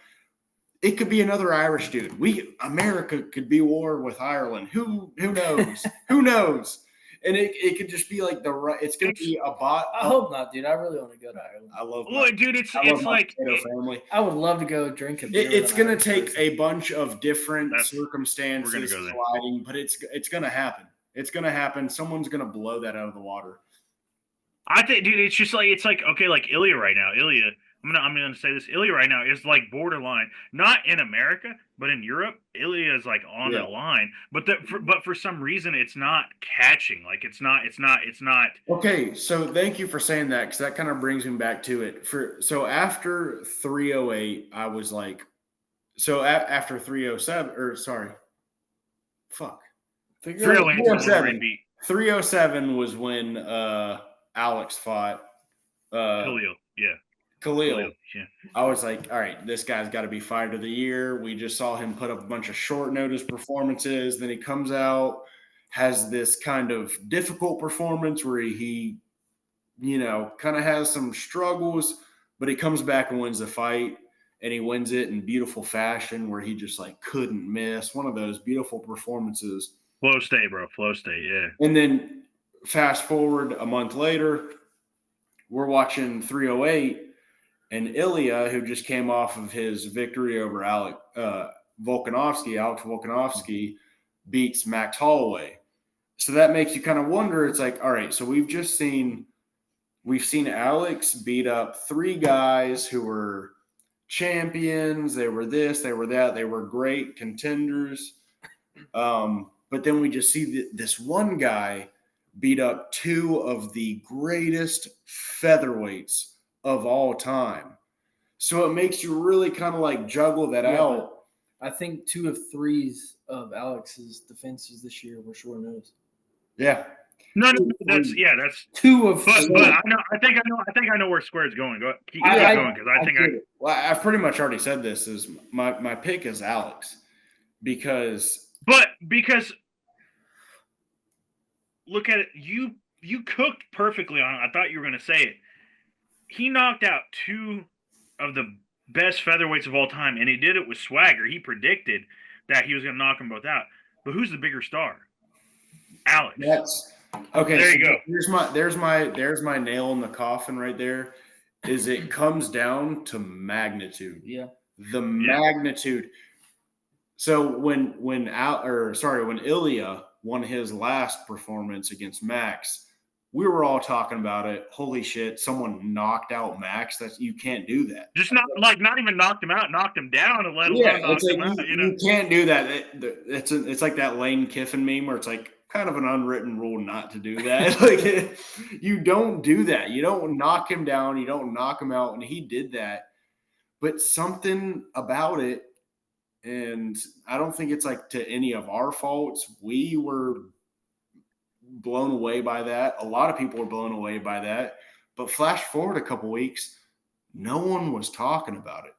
It could be another Irish dude. America could be war with Ireland. Who knows? Who knows? And it could just be like it's going to be a bot. I hope not, dude. I really want to go to Ireland. I love. Dude, it's like family. I would love to go drink a beer. It's going to take a bunch of different circumstances colliding, but it's going to happen. It's going to happen. Someone's going to blow that out of the water. I think, dude, it's just like okay, like Ilya right now. I'm gonna say this. Ilya right now is like borderline, not in America, but in Europe. Ilya is like on the line, but for some reason it's not catching. Like it's not. Okay, so thank you for saying that, because that kind of brings me back to it. So after 308, I was like, after 307 or sorry, fuck, 307 was when Alex fought Khalil. Yeah. Khalil. Yeah. I was like, all right, this guy's got to be fight of the year. We just saw him put up a bunch of short notice performances. Then he comes out, has this kind of difficult performance where he kind of has some struggles, but he comes back and wins the fight. and he wins it in beautiful fashion where he just like couldn't miss. One of those beautiful performances. Flow state, bro. Flow state, yeah. And then fast forward a month later, we're watching 308, and Ilya, who just came off of his victory over Alex Volkanovski, beats Max Holloway. So that makes you kind of wonder. It's like, all right, so we've seen Alex beat up 3 guys who were champions. They were this, they were that, they were great contenders. But then we just see this one guy beat up 2 of the greatest featherweights of all time. So it makes you really kind of like juggle that out. I think 2 of 3's of Alex's defenses this year were short notice. Yeah. No, that's 2 of 3. 3. But I think I know where Square's going. Keep going because I think Well, I've pretty much already said this. Is my pick is Alex because look at it. You cooked perfectly on it. I thought you were going to say it. He knocked out 2 of the best featherweights of all time, and he did it with swagger. He predicted that he was going to knock them both out. But who's the bigger star? Alex. That's okay. There you go. There's my nail in the coffin right there. Is it comes down to magnitude. Yeah. The magnitude. So when Ilya won his last performance against Max, we were all talking about it. Holy shit, someone knocked out Max. You can't do that. Just not even knocked him out, knocked him down, and let alone knocked him out. You can't do that. It's like that Lane Kiffin meme where it's like kind of an unwritten rule not to do that. Like you don't do that. You don't knock him down. You don't knock him out. And he did that. But something about it, and I don't think it's like to any of our faults. We were blown away by that. A lot of people were blown away by that. But flash forward a couple weeks, no one was talking about it.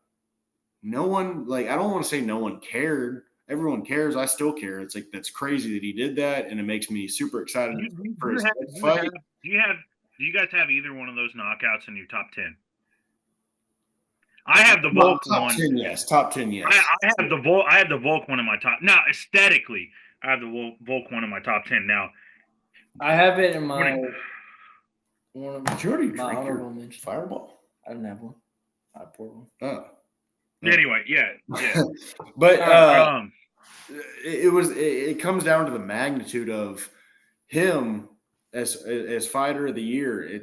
No one, like, I don't want to say no one cared. Everyone cares. I still care. It's like, that's crazy that he did that, and it makes me super excited for his next fight. Do you guys have either one of those knockouts in your top 10? I have the Volk top one. 10, yes. Top 10, yes. I have the Volk one in my top. Now, aesthetically, I have the Volk one in my top 10. Now, I have it in my one of my honorable mentions. Fireball? I didn't have one. I poured one. Oh. Anyway, yeah. But it comes down to the magnitude of him as fighter of the year.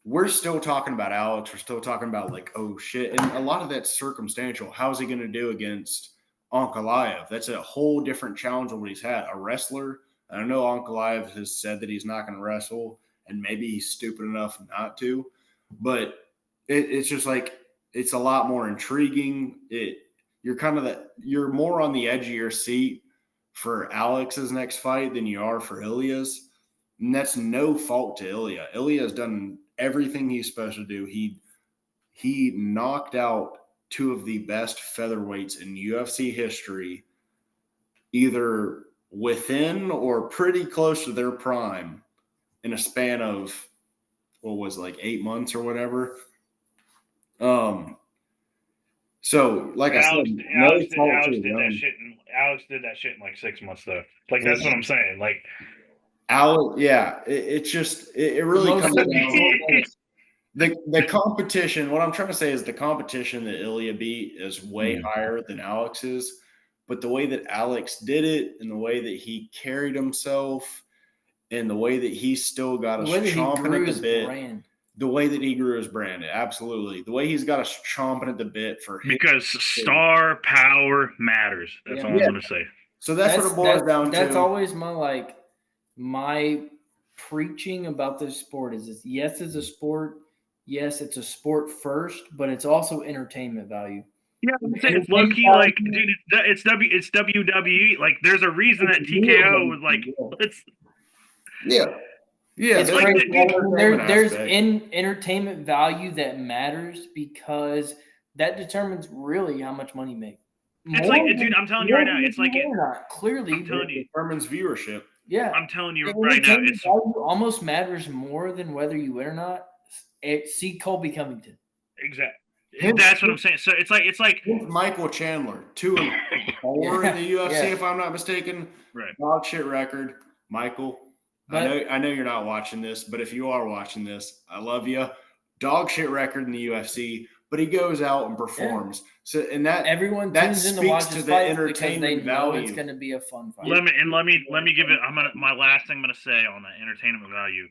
We're still talking about Alex. We're still talking about like, oh shit. And a lot of that's circumstantial. How's he going to do against Ankalaev? That's a whole different challenge than what he's had. A wrestler. I know Ankalaev has said that he's not going to wrestle, and maybe he's stupid enough not to. But it's just like, it's a lot more intriguing. You're more on the edge of your seat for Alex's next fight than you are for Ilya's. And that's no fault to Ilya. Ilya has done everything he's supposed to do. He knocked out 2 of the best featherweights in UFC history, either within or pretty close to their prime in a span of, 8 months or whatever. So like I said, Alex did that shit in like 6 months though. Like that's what I'm saying. Like Alex, yeah, it really comes down. The competition. What I'm trying to say is the competition that Ilya beat is way higher than Alex's, but the way that Alex did it, and the way that he carried himself, and the way that he still got us chomping at the bit. The way that he grew his brand, absolutely. The way he's got us chomping at the bit for him. Because star power matters. That's all I'm going to say. So that's what it boils down to. That's always my preaching about this sport is yes, it's a sport. Yes, it's a sport first, but it's also entertainment value. Yeah, it's low key like, dude, it's WWE. Like, there's a reason that TKO was like, Yeah, it's like there's entertainment value that matters because that determines really how much money you make. It's like, dude, I'm telling you right now, it's like clearly determines viewership. Yeah, I'm telling you right now, it's almost matters more than whether you win or not. See Colby Covington. That's what I'm saying. So it's like Michael Chandler, 2-4 in the UFC, if I'm not mistaken. Right. Dog shit record. Michael, I know you're not watching this, but if you are watching this, I love you. Dog shit record in the UFC, but he goes out and performs. So everyone that tunes in to speaks watch to his the fights because entertainment they know value. it's going to be a fun fight. Let me give it. My last thing I'm gonna say on the entertainment value.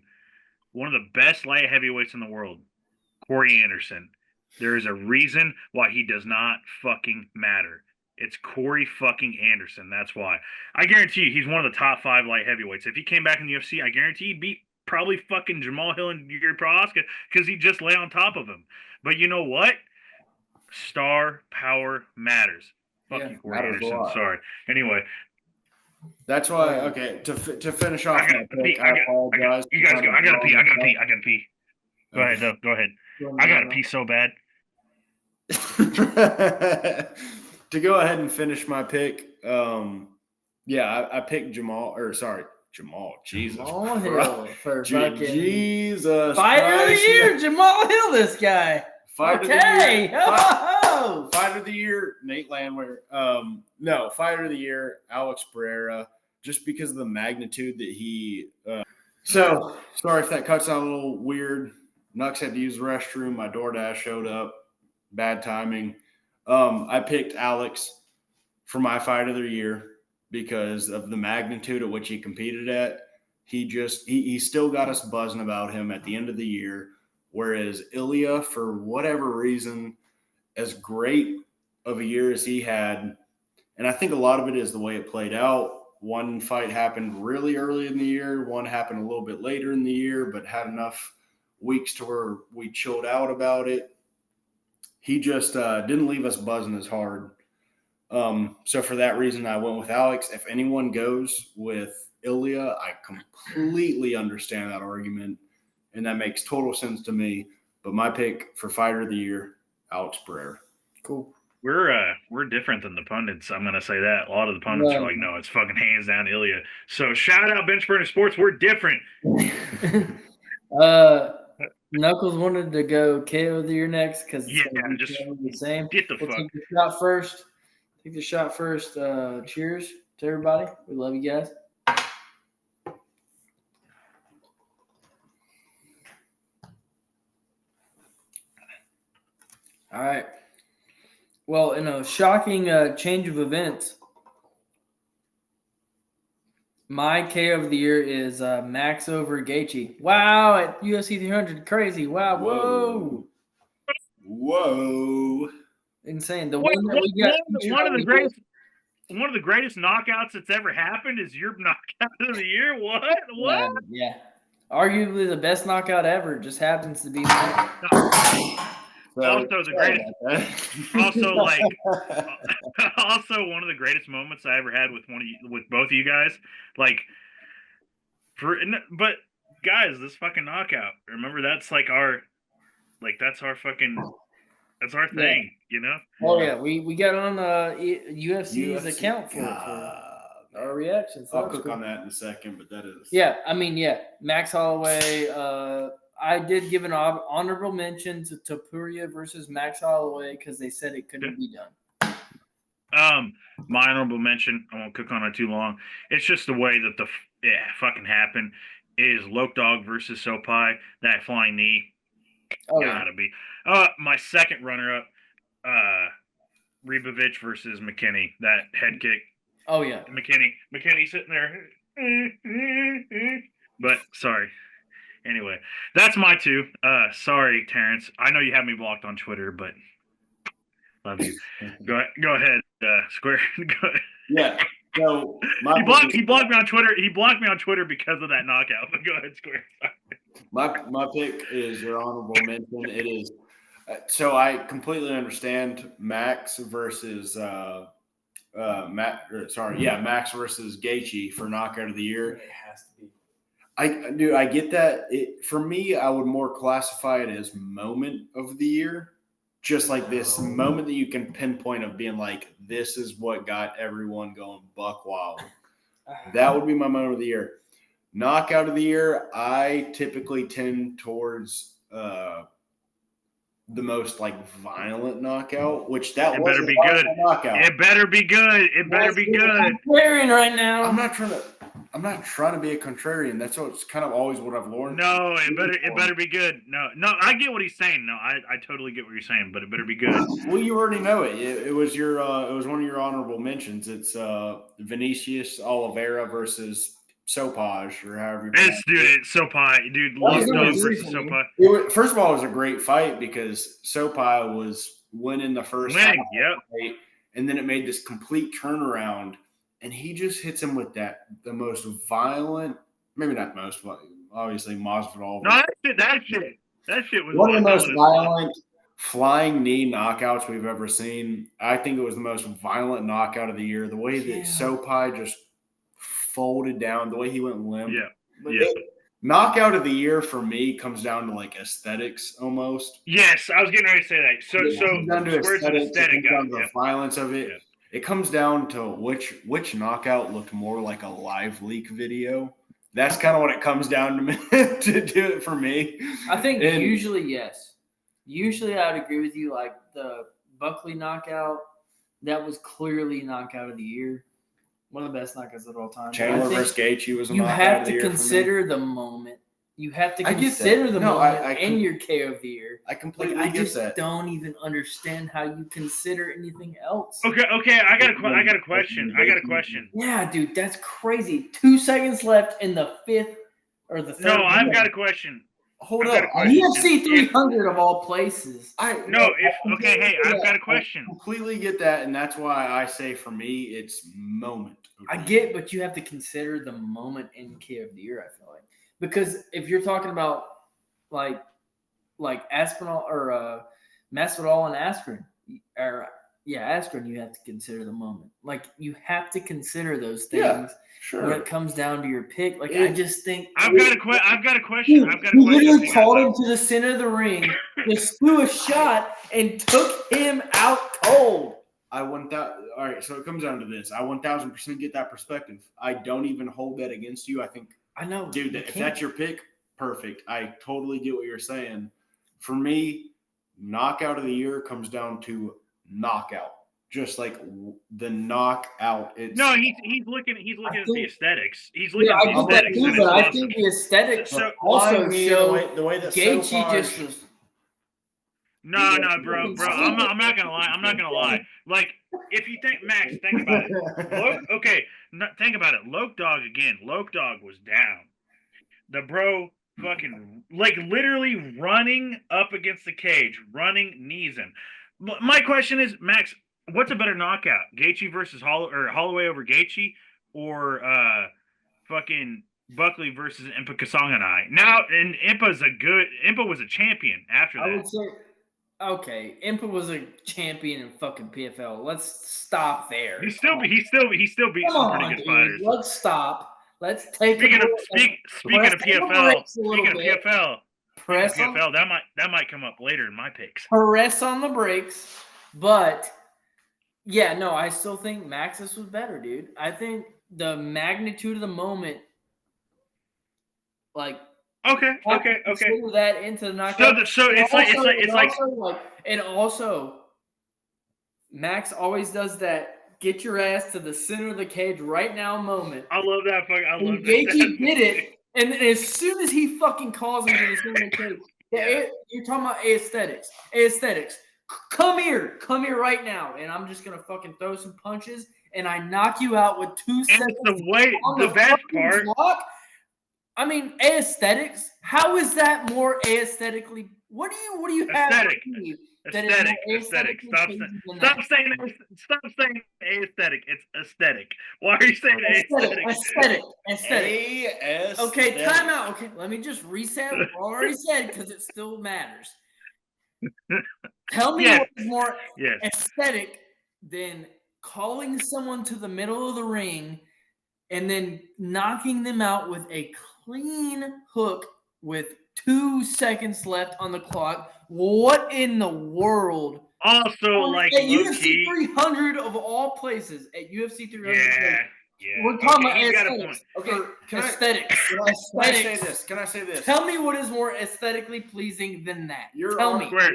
One of the best light heavyweights in the world, Corey Anderson. There is a reason why he does not fucking matter. It's Corey fucking Anderson. That's why. I guarantee you he's one of the top 5 light heavyweights. If he came back in the UFC, I guarantee he'd beat probably fucking Jamal Hill and Yuri Prohaska because he'd just lay on top of him. But you know what? Star power matters. Fuck you, Corey Anderson. Sorry. Anyway. That's why, okay, to finish off my pick, I apologize. You guys go. I gotta pee. Go ahead, though. Go ahead. I gotta pee so bad. To go ahead and finish my pick, I picked Jamal. Jesus. Jamal Hill for fucking Jesus. Fighter of the Year, Jamal Hill, this guy. Fight of the Year, Nate Landwehr. No, Fighter of the Year, Alex Pereira, just because of the magnitude that he so sorry if that cuts out a little weird. Nux had to use the restroom. My DoorDash showed up. Bad timing. I picked Alex for my Fight of the Year because of the magnitude at which he competed at. He still got us buzzing about him at the end of the year. Whereas Ilya, for whatever reason, as great of a year as he had, and I think a lot of it is the way it played out. One fight happened really early in the year. One happened a little bit later in the year, but had enough weeks to where we chilled out about it. He just didn't leave us buzzing as hard. So for that reason, I went with Alex. If anyone goes with Ilya, I completely understand that argument, and that makes total sense to me. But my pick for Fighter of the Year, Alex Pereira. Cool. We're different than the pundits. I'm gonna say that. A lot of the pundits are like, no, it's fucking hands down Ilya. So shout out Bench Burner Sports. We're different. Knuckles wanted to go KO of the Year next because just the same. Get the fuck. Take the shot first. Take the shot first. Cheers to everybody. We love you guys. All right. Well, in a shocking change of events, my KO of the year is Max over Gaethje. Wow, at UFC 300, crazy. Wow, whoa, insane. The one that we got one of the greatest knockouts that's ever happened is your knockout of the year. What? Yeah. Arguably the best knockout ever. Just happens to be mine. Also the greatest. Also one of the greatest moments I ever had with both of you guys. But guys, this fucking knockout. Remember, that's our thing, you know? Oh yeah, we got on UFC's account for our reactions. I'll cook on that in a second, but that is Max Holloway. I did give an honorable mention to Topuria versus Max Holloway because they said it couldn't be done. My honorable mention, I won't cook on it too long. It's just the way that fucking happened is Loke Dog versus Sopai, that flying knee. Gotta be. My second runner-up, Ribovich versus McKinney, that head kick. Oh yeah, McKinney sitting there. But sorry. Anyway, that's my two. Sorry, Terrence. I know you have me blocked on Twitter, but love you. Go ahead, Square. Go ahead. Yeah. So he blocked me on Twitter. He blocked me on Twitter because of that knockout. But go ahead, Square. My pick is your honorable mention. It is. So I completely understand Max versus Max versus Gaethje for knockout of the year. It has to be. I get that. For me, I would more classify it as moment of the year. Just like this moment that you can pinpoint of being like, this is what got everyone going buck wild. That would be my moment of the year. Knockout of the year, I typically tend towards the most like violent knockout, which that It was better a be violent good. knockout. It better be good. It better be good. I'm wearing right now. I'm not trying to be a contrarian. That's what's kind of always what I've learned. No, it better be good. No, I get what he's saying. No, I totally get what you're saying, but it better be good. Well, you already know it. It was your it was one of your honorable mentions. It's Vinicius Oliveira versus Sopaj, or however you pronounce It's Sopai, dude. What Low is it dog with versus you, Sopai. First of all, it was a great fight because Sopai was winning the first half, Yep. fight, and then it made this complete turnaround, and he just hits him with the most violent, maybe not most, but obviously Masvidal. No, that shit was One of the most violent as fuck. violent flying knee knockouts we've ever seen. I think it was the most violent knockout of the year. The way that Sopai just folded down, the way he went limp. Yeah. Knockout of the year for me comes down to like aesthetics almost. Yes, I was getting ready to say that. So It comes down to where's an aesthetics, aesthetic it comes guy? down to the violence of it. Yeah. It comes down to which knockout looked more like a live leak video. That's kind of what it comes down to me, to do it for me. I think usually yes. Usually I would agree with you. Like the Buckley knockout, that was clearly knockout of the year. One of the best knockouts of all time. Chandler versus Gaethje was a you knockout have of the to year consider the moment. You have to I get consider that. the No, moment and your KO of the year. I completely I get just that. don't even understand how you consider anything else. Okay. I got a question. Yeah, dude, that's crazy. 2 seconds left in the fifth or the third. No, I've got a question. Hold I've up. got a question. UFC 300 of all places. I've got a question. I completely get that, and that's why I say for me, it's moment. I get, but you have to consider the moment in KO of the year, I feel like. Because if you're talking about like Aspinall or Masvidal and Askren, Askren, you have to consider the moment. Like you have to consider those things when it comes down to your pick. Like I just think I've got a question. He literally called him to the center of the ring, just threw a shot, and took him out cold. All right, so it comes down to this. I 1,000% get that perspective. I don't even hold that against you. I know, dude. If that's your pick, perfect. I totally get what you're saying. For me, knockout of the year comes down to knockout, just like the knockout. He's looking at the aesthetics. He's looking at the aesthetics. Too, but I think the aesthetics also show the way that Gaethje just was. No, bro. I'm not gonna lie. Like, if you think, Max, think about it. Think about it. Loke Dog again. Loke Dog was down. The bro fucking like literally running up against the cage, knees in. My question is, Max, what's a better knockout? Gaethje versus Holloway over Gaethje, or fucking Buckley versus Impa Kasanganay? Now, and Impa was a champion after that. I would say. Okay, Impa was a champion in fucking PFL. Let's stop there. He still beat some pretty good fighters. Let's stop. Let's take. Speaking of PFL, that might come up later in my picks. Press on the brakes, but yeah, no, I still think Maxis was better, dude. I think the magnitude of the moment, like. Okay. That into the knockout. So it's like, and also, Max always does that. Get your ass to the center of the cage right now moment. I love that. Gaethje did it, and then as soon as he fucking calls him to the center of the cage, you're talking about aesthetics. Come here right now, and I'm just gonna fucking throw some punches, and I knock you out with 2 seconds. The best part. Block. I mean, aesthetics. How is that more aesthetically? What do you have? Aesthetic. Stop saying aesthetic. It's aesthetic. Why are you saying aesthetic? Aesthetic. Okay, time out. Okay, let me just reset what I already said because it still matters. Tell me what is more aesthetic than calling someone to the middle of the ring and then knocking them out with a clean hook with 2 seconds left on the clock. What in the world? Also, like at UFC 300 of all places, at UFC 300, Yeah. We're talking about he's got a aesthetics. point. Okay, Aesthetics. Can I say Aesthetics. this? Can I say this? Tell me what is more aesthetically pleasing than that. Tell me. Square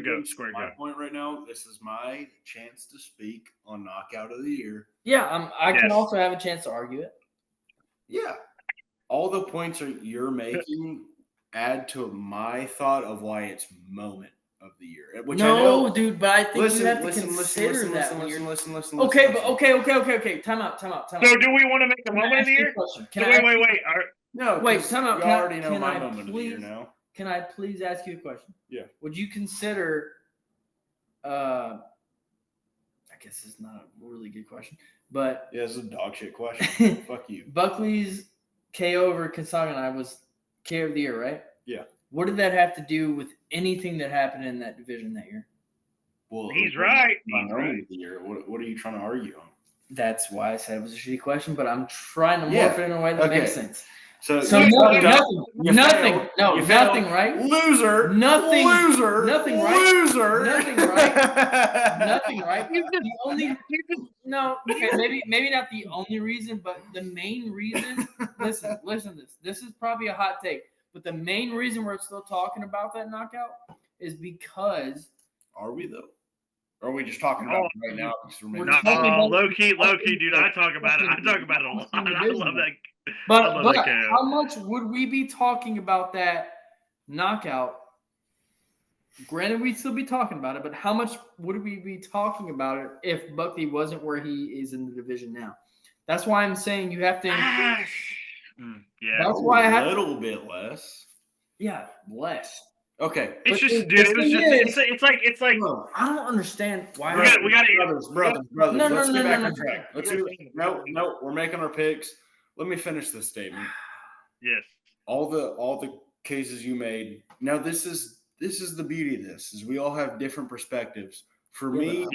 go. Against my point right now. This is my chance to speak on knockout of the year. Yeah, I can Yes. also have a chance to argue it. Yeah, all the points you're making add to my thought of why it's moment of the year. Which I know, dude, but I think listen, you have to listen, consider listen, that listen, when listen, you're. listen, listen. Okay, listen, but okay. Time out. So do we want to make the Can I moment of ask the you a year? question? So wait. No, Wait, 'cause time out. You Can I- already know can my I moment of the year please- now. Can I please ask you a question? Yeah. Would you consider? I guess it's not a really good question, but Yeah, it's a dog shit question. Fuck you. Buckley's KO over Kasaganai was KO of the year, right? Yeah. What did that have to do with anything that happened in that division that year? Well, He's right. My He's moment right. of the year. What are you trying to argue on? That's why I said it was a shitty question, but I'm trying to Yeah, morph it in a way that okay. makes sense. So Nothing, You nothing, failed. You failed. right? Loser. Nothing. Loser. Nothing right. Loser. Nothing right. Nothing right. The only maybe not the only reason, but the main reason. Listen to this. This is probably a hot take, but the main reason we're still talking about that knockout is because. Are we though? Or are we just talking about it right now? We're talking about low key, dude. I talk about it. I talk about it a lot. I love that. But how much would we be talking about that knockout? Granted, we'd still be talking about it, but how much would we be talking about it if Buckley wasn't where he is in the division now? That's why I'm saying you have to. Yeah. That's why I have a little bit less. Yeah, less. Okay. It's just, dude. It was just. It's like. Bro, I don't understand why. We got brothers. No, Let's get back no. on track. No. We're making our picks. Let me finish this statement. Yes. All the cases you made. Now this is the beauty of this is we all have different perspectives. For me,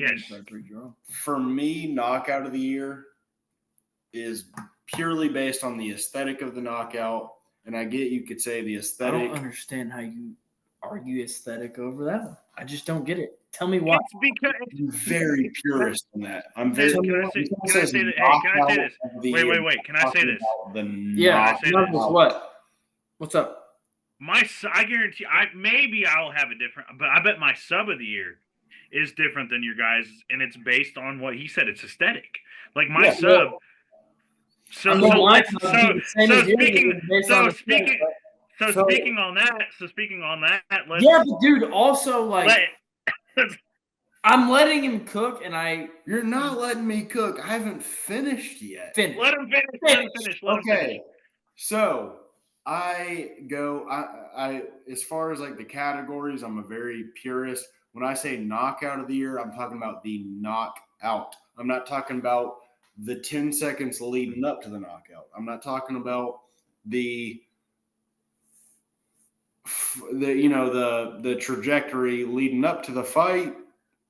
knockout of the year is purely based on the aesthetic of the knockout. And I get you could say the aesthetic. I don't understand how you argue aesthetic over that one. I just don't get it. Tell me why. It's because I'm very purist in that. I'm very. Can I say this? Hey, can I say this? Wait. Can I say this? Yeah. What? What's up? I guarantee. I'll have a different, but I bet my sub of the year is different than your guys, and it's based on what he said. It's aesthetic. Like my sub. So speaking on that, but dude, also like I'm letting him cook, and you're not letting me cook. I haven't finished yet. Let him finish. Okay, so I go. I as far as like the categories, I'm a very purist. When I say knockout of the year, I'm talking about the knockout. I'm not talking about the 10 seconds leading up to the knockout. I'm not talking about the trajectory leading up to the fight,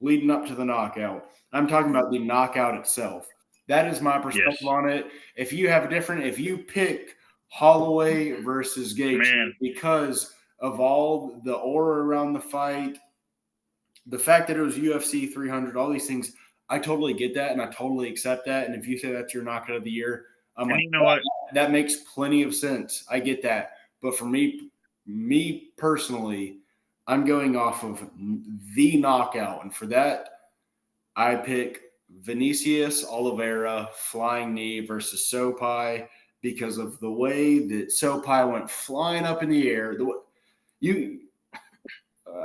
leading up to the knockout. I'm talking about the knockout itself. That is my perspective on it. If you pick Holloway versus Gaethje because of all the aura around the fight, the fact that it was UFC 300, all these things, I totally get that and I totally accept that. And if you say that's your knockout of the year, I'm like, you know what? That makes plenty of sense. I get that. But for me personally, I'm going off of the knockout. And for that, I pick Vinicius Oliveira flying knee versus Sopai because of the way that Sopai went flying up in the air.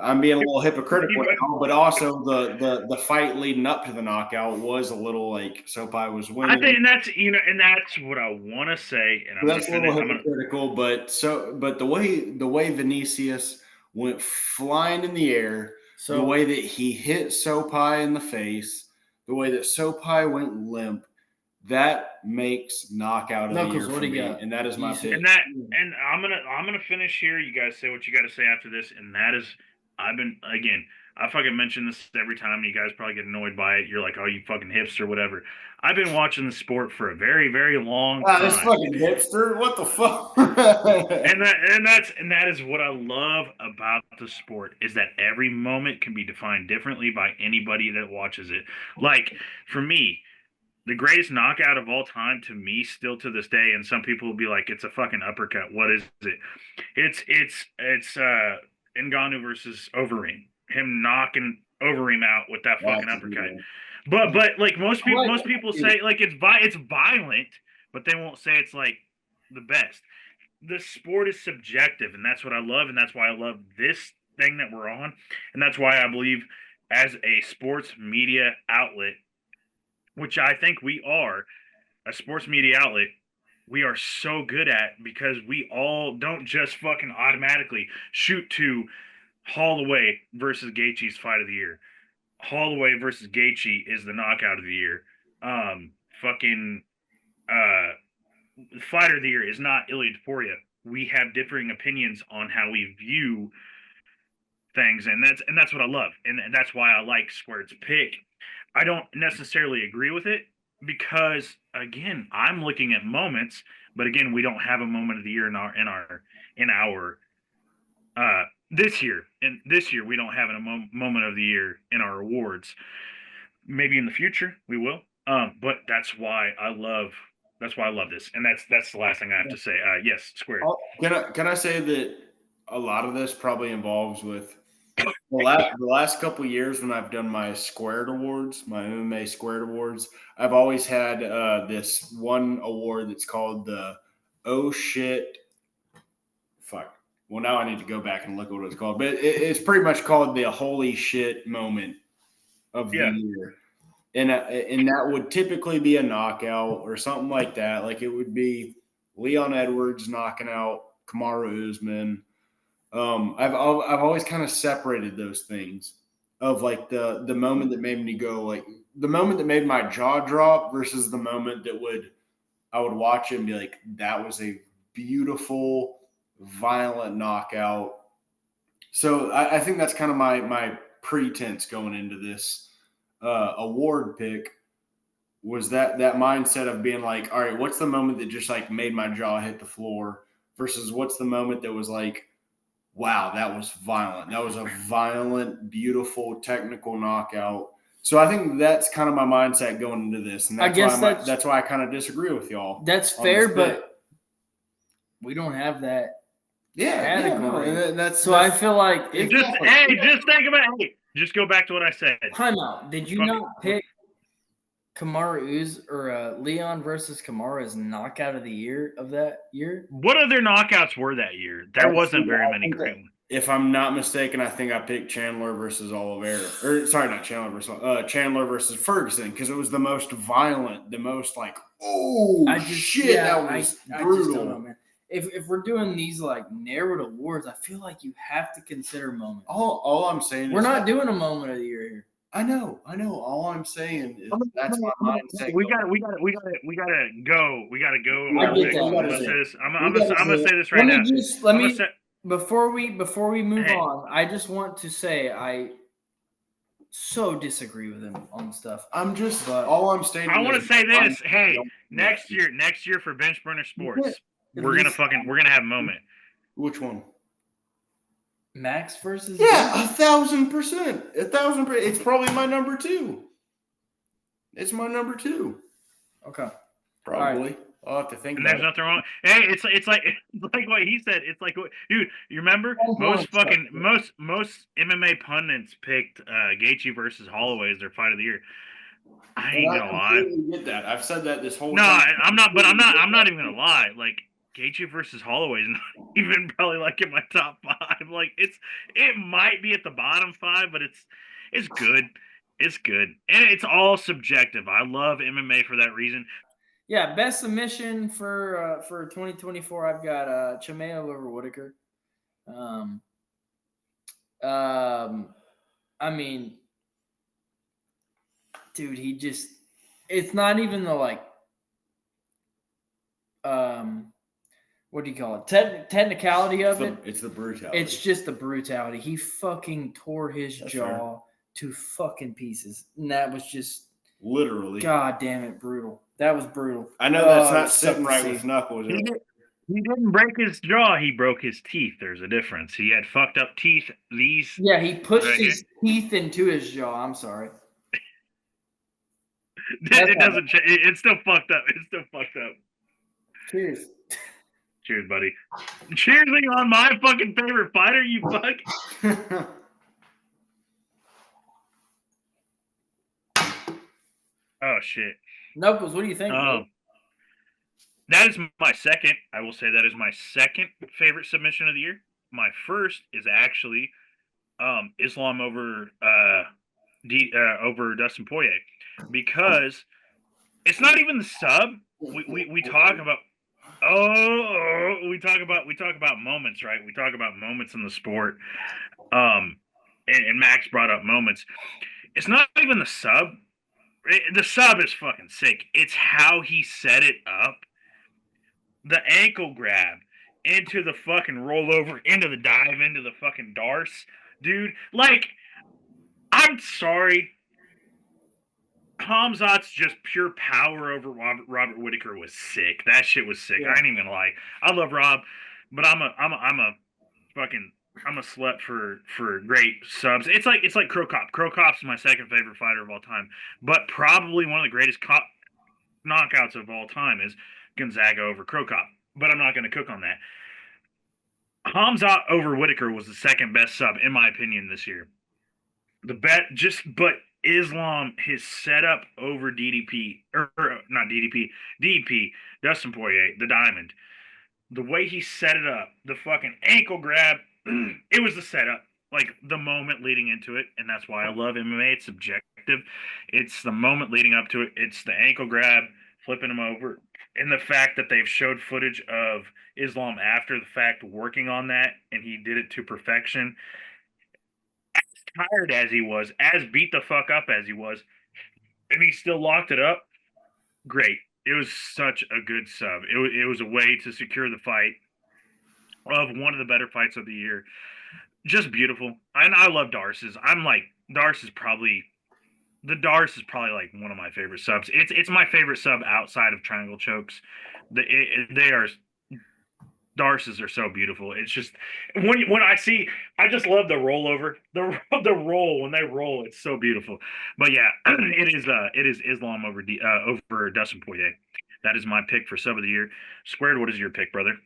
I'm being a little hypocritical, but also the fight leading up to the knockout was a little like Sopai was winning. I think, and that's what I want to say. And that's a little hypocritical, but the way Vinicius went flying in the air, the way that he hit Sopai in the face, the way that Sopai went limp, that makes knockout of the year for me, and that is my pick. And I'm gonna finish here. You guys say what you got to say after this, and that is, I fucking mention this every time, and you guys probably get annoyed by it. You're like, oh, you fucking hipster, whatever. I've been watching the sport for a very, very long time. This fucking hipster, what the fuck? and that is what I love about the sport is that every moment can be defined differently by anybody that watches it. Like for me, the greatest knockout of all time to me, still to this day, and some people will be like, it's a fucking uppercut. What is it? It's Ngannou versus Overeem. Him knocking Overeem out with that fucking That's a good uppercut. one. But like most like people that. say like it's violent, but they won't say it's like the best. The sport is subjective, and that's what I love, and that's why I love this thing that we're on, and that's why I believe as a sports media outlet, which I think we are, a sports media outlet, we are so good at because we all don't just fucking automatically shoot to Holloway versus Gaethje's fight of the year. Holloway versus Gaethje is the knockout of the year. Fucking fighter of the year is not Ilya Topuria. We have differing opinions on how we view things, and that's what I love, and that's why I like Squared's pick. I don't necessarily agree with it because again, I'm looking at moments, but again, we don't have a moment of the year in our this year. And this year, we don't have a moment of the year in our awards. Maybe in the future we will. But that's why I love this, and that's the last thing I have to say. Yes, Squared. Can I say that a lot of this probably involves with the last couple of years when I've done my Squared Awards, my MMA Squared Awards, I've always had this one award that's called the Oh Shit. Fuck. Well, now I need to go back and look at what it's called, but it's pretty much called the Holy Shit Moment of the year. And that would typically be a knockout or something like that. Like it would be Leon Edwards knocking out Kamaru Usman. I've always kind of separated those things of like the moment that made me go like the moment that made my jaw drop versus the moment that I would watch it and be like, that was a beautiful, violent knockout. So I think that's kind of my pretense going into this award pick was that mindset of being like, all right, what's the moment that just like made my jaw hit the floor versus what's the moment that was like, wow, that was violent. That was a violent, beautiful, technical knockout. So I think that's kind of my mindset going into this, and that's why I kind of disagree with y'all. That's fair, but we don't have that. Category. I feel like just think about it. Just go back to what I said. Time out. Did you not pick Kamaru or Leon versus Kamaru as knockout of the year of that year? What other knockouts were that year? There wasn't very many great ones. If I'm not mistaken, I think I picked Chandler versus Oliveira. Or sorry, not Chandler versus Chandler versus Ferguson because it was the most violent, the most like, shit, that was brutal. I just don't know, man. If we're doing these like narrowed awards, I feel like you have to consider moments. All I'm saying we're not doing a moment of the year here. I know. All I'm saying is that's my mindset. We gotta go. We gotta go. I'm gonna say this right now. Before we move on, I just want to say I so disagree with him on stuff. All I'm saying. I want to say this. Hey, next year for Bench Burner Sports, we're gonna have a moment. Which one? Max versus 1,000%. 1,000%. It's probably my number 2. It's my number 2. Okay. Probably. Right. I'll have to think and there's nothing wrong. Hey, it's like what he said. It's like, dude, you remember most MMA pundits picked Gaethje versus Holloway as their fight of the year. I ain't gonna lie. Get that. I've said that this whole time. No, I'm not even gonna lie. Like Gaethje versus Holloway is not even probably like in my top 5. Like it might be at the bottom 5, but it's good. It's good, and it's all subjective. I love MMA for that reason. Yeah, best submission for 2024. I've got Chimaev over Whitaker. I mean, dude, it's not even the like what do you call it? Technicality of it. It's the brutality. It's just the brutality. He fucking tore his jaw to fucking pieces. And that was just literally, god damn it, brutal. That was brutal. I know that's not sitting right with Knuckles. He didn't break his jaw. He broke his teeth. There's a difference. He had fucked up teeth. He pushed his teeth into his jaw. I'm sorry. It doesn't change. It's still fucked up. It's still fucked up. Cheers. Cheers, buddy. Cheersing on my fucking favorite fighter, you fuck. Oh shit. Knuckles, what do you think? That is my second. I will say that is my second favorite submission of the year. My first is actually Islam over over Dustin Poirier, because it's not even the sub. We talk about we talk about moments, right? We talk about moments in the sport. And Max brought up moments. It's not even the sub. The sub is fucking sick. It's how he set it up. The ankle grab into the fucking rollover, into the dive, into the fucking darce. Dude, like, I'm sorry. Hamzat's just pure power over Robert Whitaker was sick. That shit was sick. Yeah. I ain't even gonna lie. I love Rob, but I'm a slut for great subs. It's like Crow Cop. Crow Cop's my second favorite fighter of all time, but probably one of the greatest knockouts of all time is Gonzaga over Crow Cop. But I'm not going to cook on that. Hamzat over Whitaker was the second best sub in my opinion this year. But Islam, his setup over DDP, or not DDP, DDP, Dustin Poirier, the Diamond. The way he set it up, the fucking ankle grab, it was the setup, like the moment leading into it, and that's why I love MMA. It's subjective. It's the moment leading up to it. It's the ankle grab, flipping him over, and the fact that they've showed footage of Islam after the fact working on that, and he did it to perfection. As tired as he was, as beat the fuck up as he was, and he still locked it up. Great. It was such a good sub. It was a way to secure the fight of one of the better fights of the year. Just beautiful. And I love Darce's. Darce is probably like one of my favorite subs. It's my favorite sub outside of triangle chokes. Darce's are so beautiful. It's just when I just love the rollover, the roll when they roll. It's so beautiful. But yeah, it is Islam over Dustin Poirier. That is my pick for sub of the year. Squared, what is your pick, brother?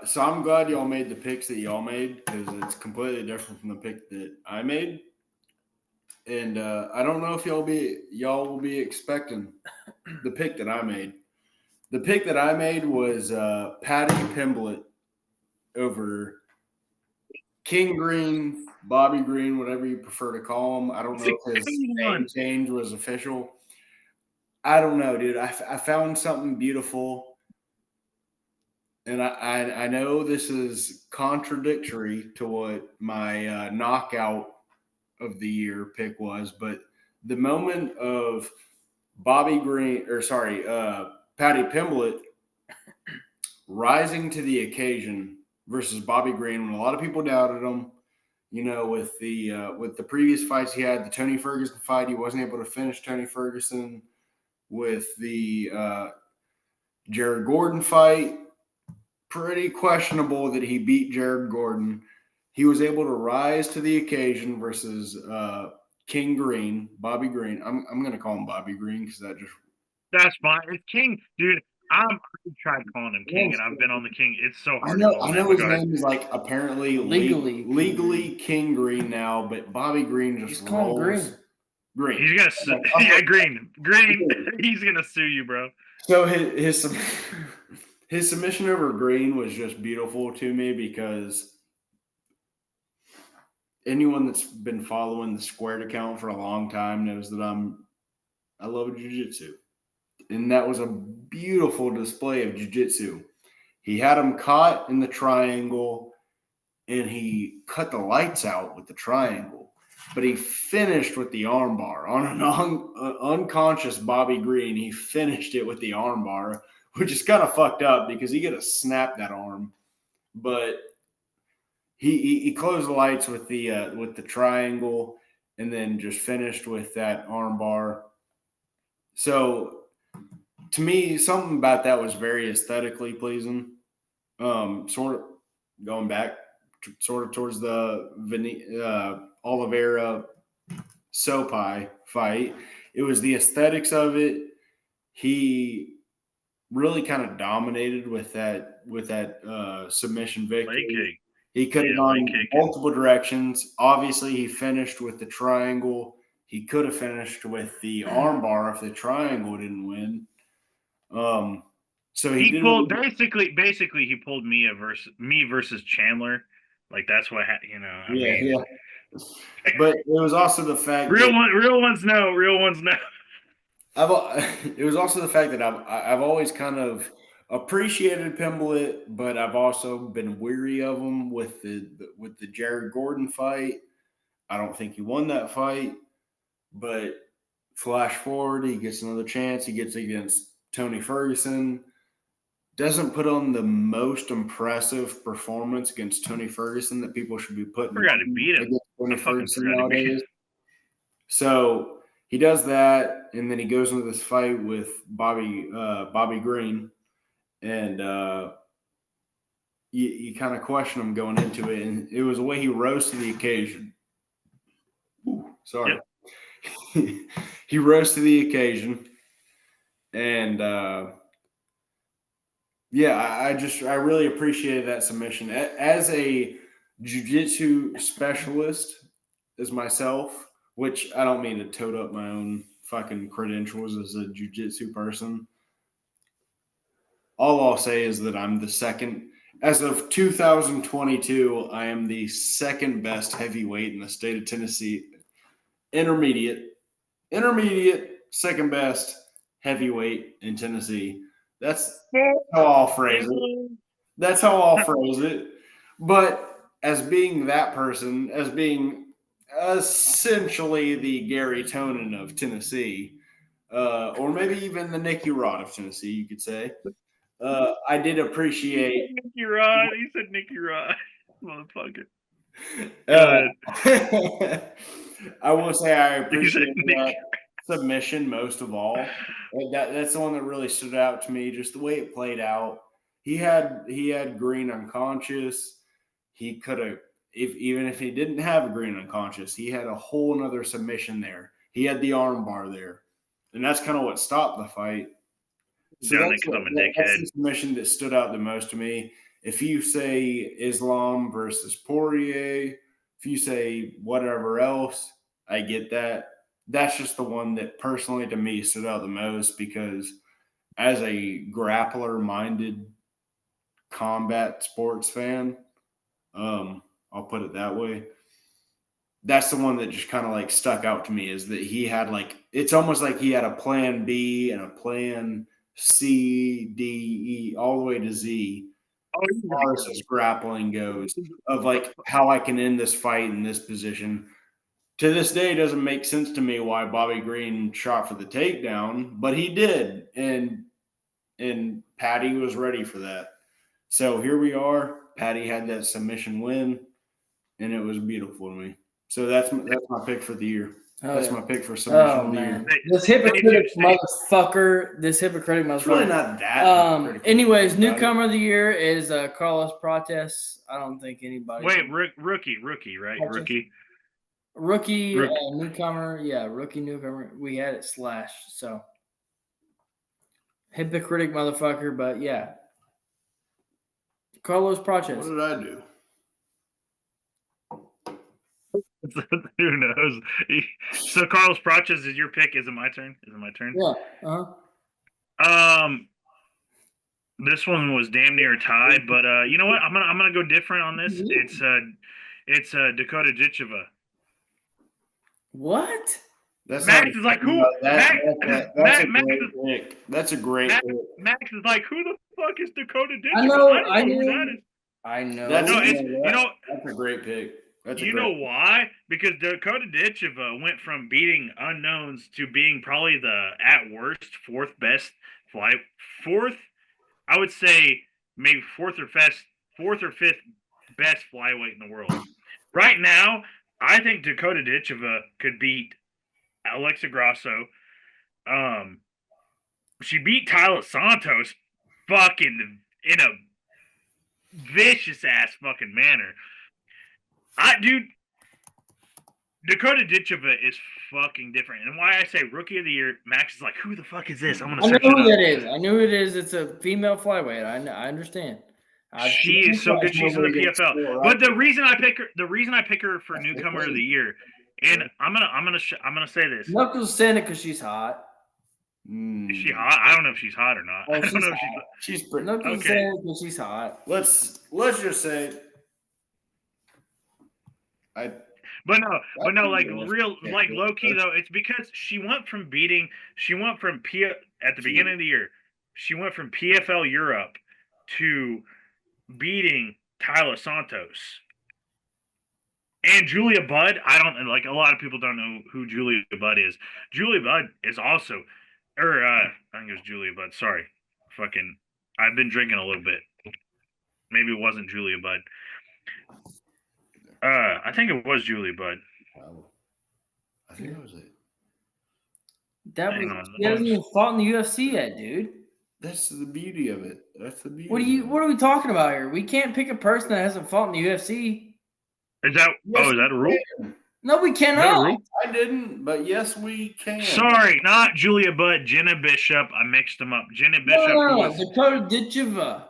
So I'm glad y'all made the picks that y'all made, because it's completely different from the pick that I made. And I don't know if y'all will be expecting the pick that I made. The pick that I made was Paddy Pimblett over King Green, Bobby Green, whatever you prefer to call him. I don't know if his name change was official. I don't know, dude. I found something beautiful. And I know this is contradictory to what my knockout of the year pick was, but the moment of Paddy Pimblett rising to the occasion versus Bobby Green, when a lot of people doubted him, with the previous fights he had, the Tony Ferguson fight, he wasn't able to finish Tony Ferguson. With the Jared Gordon fight, pretty questionable that he beat Jared Gordon. He was able to rise to the occasion versus King Green, Bobby Green. I'm going to call him Bobby Green because that's fine. It's King, dude. I've tried calling him King, and I've been on the King. It's so hard. I know his name is like apparently legally King Green now, but Bobby Green just rolls. Green. He's gonna Green. He's gonna sue you, bro. So his submission over Green was just beautiful to me, because anyone that's been following the Squared account for a long time knows that I love jiu-jitsu. And that was a beautiful display of jiu-jitsu. He had him caught in the triangle, and he cut the lights out with the triangle. But he finished with the armbar on an unconscious Bobby Green. He finished it with the armbar, which is kind of fucked up because he could have snapped that arm. But he closed the lights with the triangle, and then just finished with that armbar. So to me, something about that was very aesthetically pleasing. Sort of going back sort of towards the Oliveira Sopai fight. it was the aesthetics of it. He really kind of dominated with that submission victory. Leg kick. He could have gone multiple directions. Obviously, he finished with the triangle. He could have finished with the armbar if the triangle didn't win. So he pulled basically he pulled me versus Chandler. Like that's what I mean. Yeah. But it was also the fact real ones know. It was also the fact that I've always kind of appreciated Pimblett, but I've also been weary of him with the Jared Gordon fight. I don't think he won that fight, but flash forward, he gets another chance. He gets against Tony Ferguson. Doesn't put on the most impressive performance against Tony Ferguson that people should be putting. Forgot to beat him. Tony Ferguson nowadays. So he does that, and then he goes into this fight with Bobby Green, and you kind of question him going into it, and it was the way he rose to the occasion. Ooh, sorry. Yep. He rose to the occasion, and I really appreciated that submission. As a jiu-jitsu specialist, as myself, which I don't mean to tote up my own fucking credentials as a jiu-jitsu person. All I'll say is that I'm the second, as of 2022, I am the second best heavyweight in the state of Tennessee. Intermediate, second best heavyweight in Tennessee. That's how I'll phrase it. But as being that person, as being essentially the Gary Tonin of Tennessee, or maybe even the Nicky Rod of Tennessee, you could say, I did appreciate Nicky Rod. He said Nicky Rod, motherfucker. I will say I appreciate that submission most of all. That's the one that really stood out to me, just the way it played out. He had Green unconscious. He could have, even if he didn't have Green unconscious, he had a whole nother submission there. He had the armbar there, and that's kind of what stopped the fight. So that's the submission that stood out the most to me. If you say Islam versus Poirier, if you say whatever else, I get that. That's just the one that personally to me stood out the most because as a grappler-minded combat sports fan, I'll put it that way. That's the one that just kind of like stuck out to me is that he had it's almost like he had a plan B and a plan C, D, E, all the way to Z. As far as his grappling goes, of how I can end this fight in this position. To this day, it doesn't make sense to me why Bobby Green shot for the takedown, but he did, and Patty was ready for that. So here we are. Patty had that submission win, and it was beautiful to me. So that's my pick for the year. That's my pick for submission of the year. This hypocritic motherfucker. It's really not that. Anyways, newcomer of the year is Carlos Prates. I don't think anybody. Wait, rookie, right? Rookie, newcomer. Yeah, rookie, newcomer. We had it slashed. So hypocritic motherfucker, but yeah. Carlos Prates. What did I do? Who knows? So Carlos Prates is your pick. Is it my turn? Yeah. This one was damn near a tie, but you know what? I'm gonna go different on this. It's Dakota Ditcheva. What? Max is like, who? That's a great pick. Max is like, who the fuck is Dakota Ditcheva? I know. I know. That's a great pick. You know why? Because Dakota Ditcheva went from beating unknowns to being probably the, at worst, fourth, I would say maybe fourth or fifth best flyweight in the world. Right now, I think Dakota Ditcheva could beat Alexa Grasso. She beat Tyler Santos fucking in a vicious ass fucking manner. Dakota Ditcheva is fucking different. And why I say rookie of the year, Max is like, who the fuck is this? I'm gonna I know search it who up. that is. I know who it is. It's a female flyweight. I understand. She is so good. She's in the PFL. But the reason I pick her for newcomer of the year, and I'm gonna say this. Knuckles saying it because she's hot. Is she hot? I don't know if she's hot or not. Oh, I don't know if She's pretty. Knuckles okay. saying it because she's hot. Let's just say. But no, like real, like low key though. It's because she went from at the beginning of the year, she went from PFL Europe to beating Tyler Santos and Julia Budd. I don't like, a lot of people don't know who Julia Budd is. Julia Budd is also, I think it was Julia Budd. Sorry, fucking, I've been drinking a little bit. Maybe it wasn't Julia Budd. I think it was Julia Budd. I think that was it. He hasn't even fought in the UFC yet, dude. That's the beauty of it. That's the beauty. What are we talking about here? We can't pick a person that hasn't fought in the UFC. Is that a rule? No, we cannot. I didn't, but yes, we can. Sorry, not Julia Budd, Jenna Bishop. I mixed them up. Jenna Bishop. No, Dakota Ditcheva.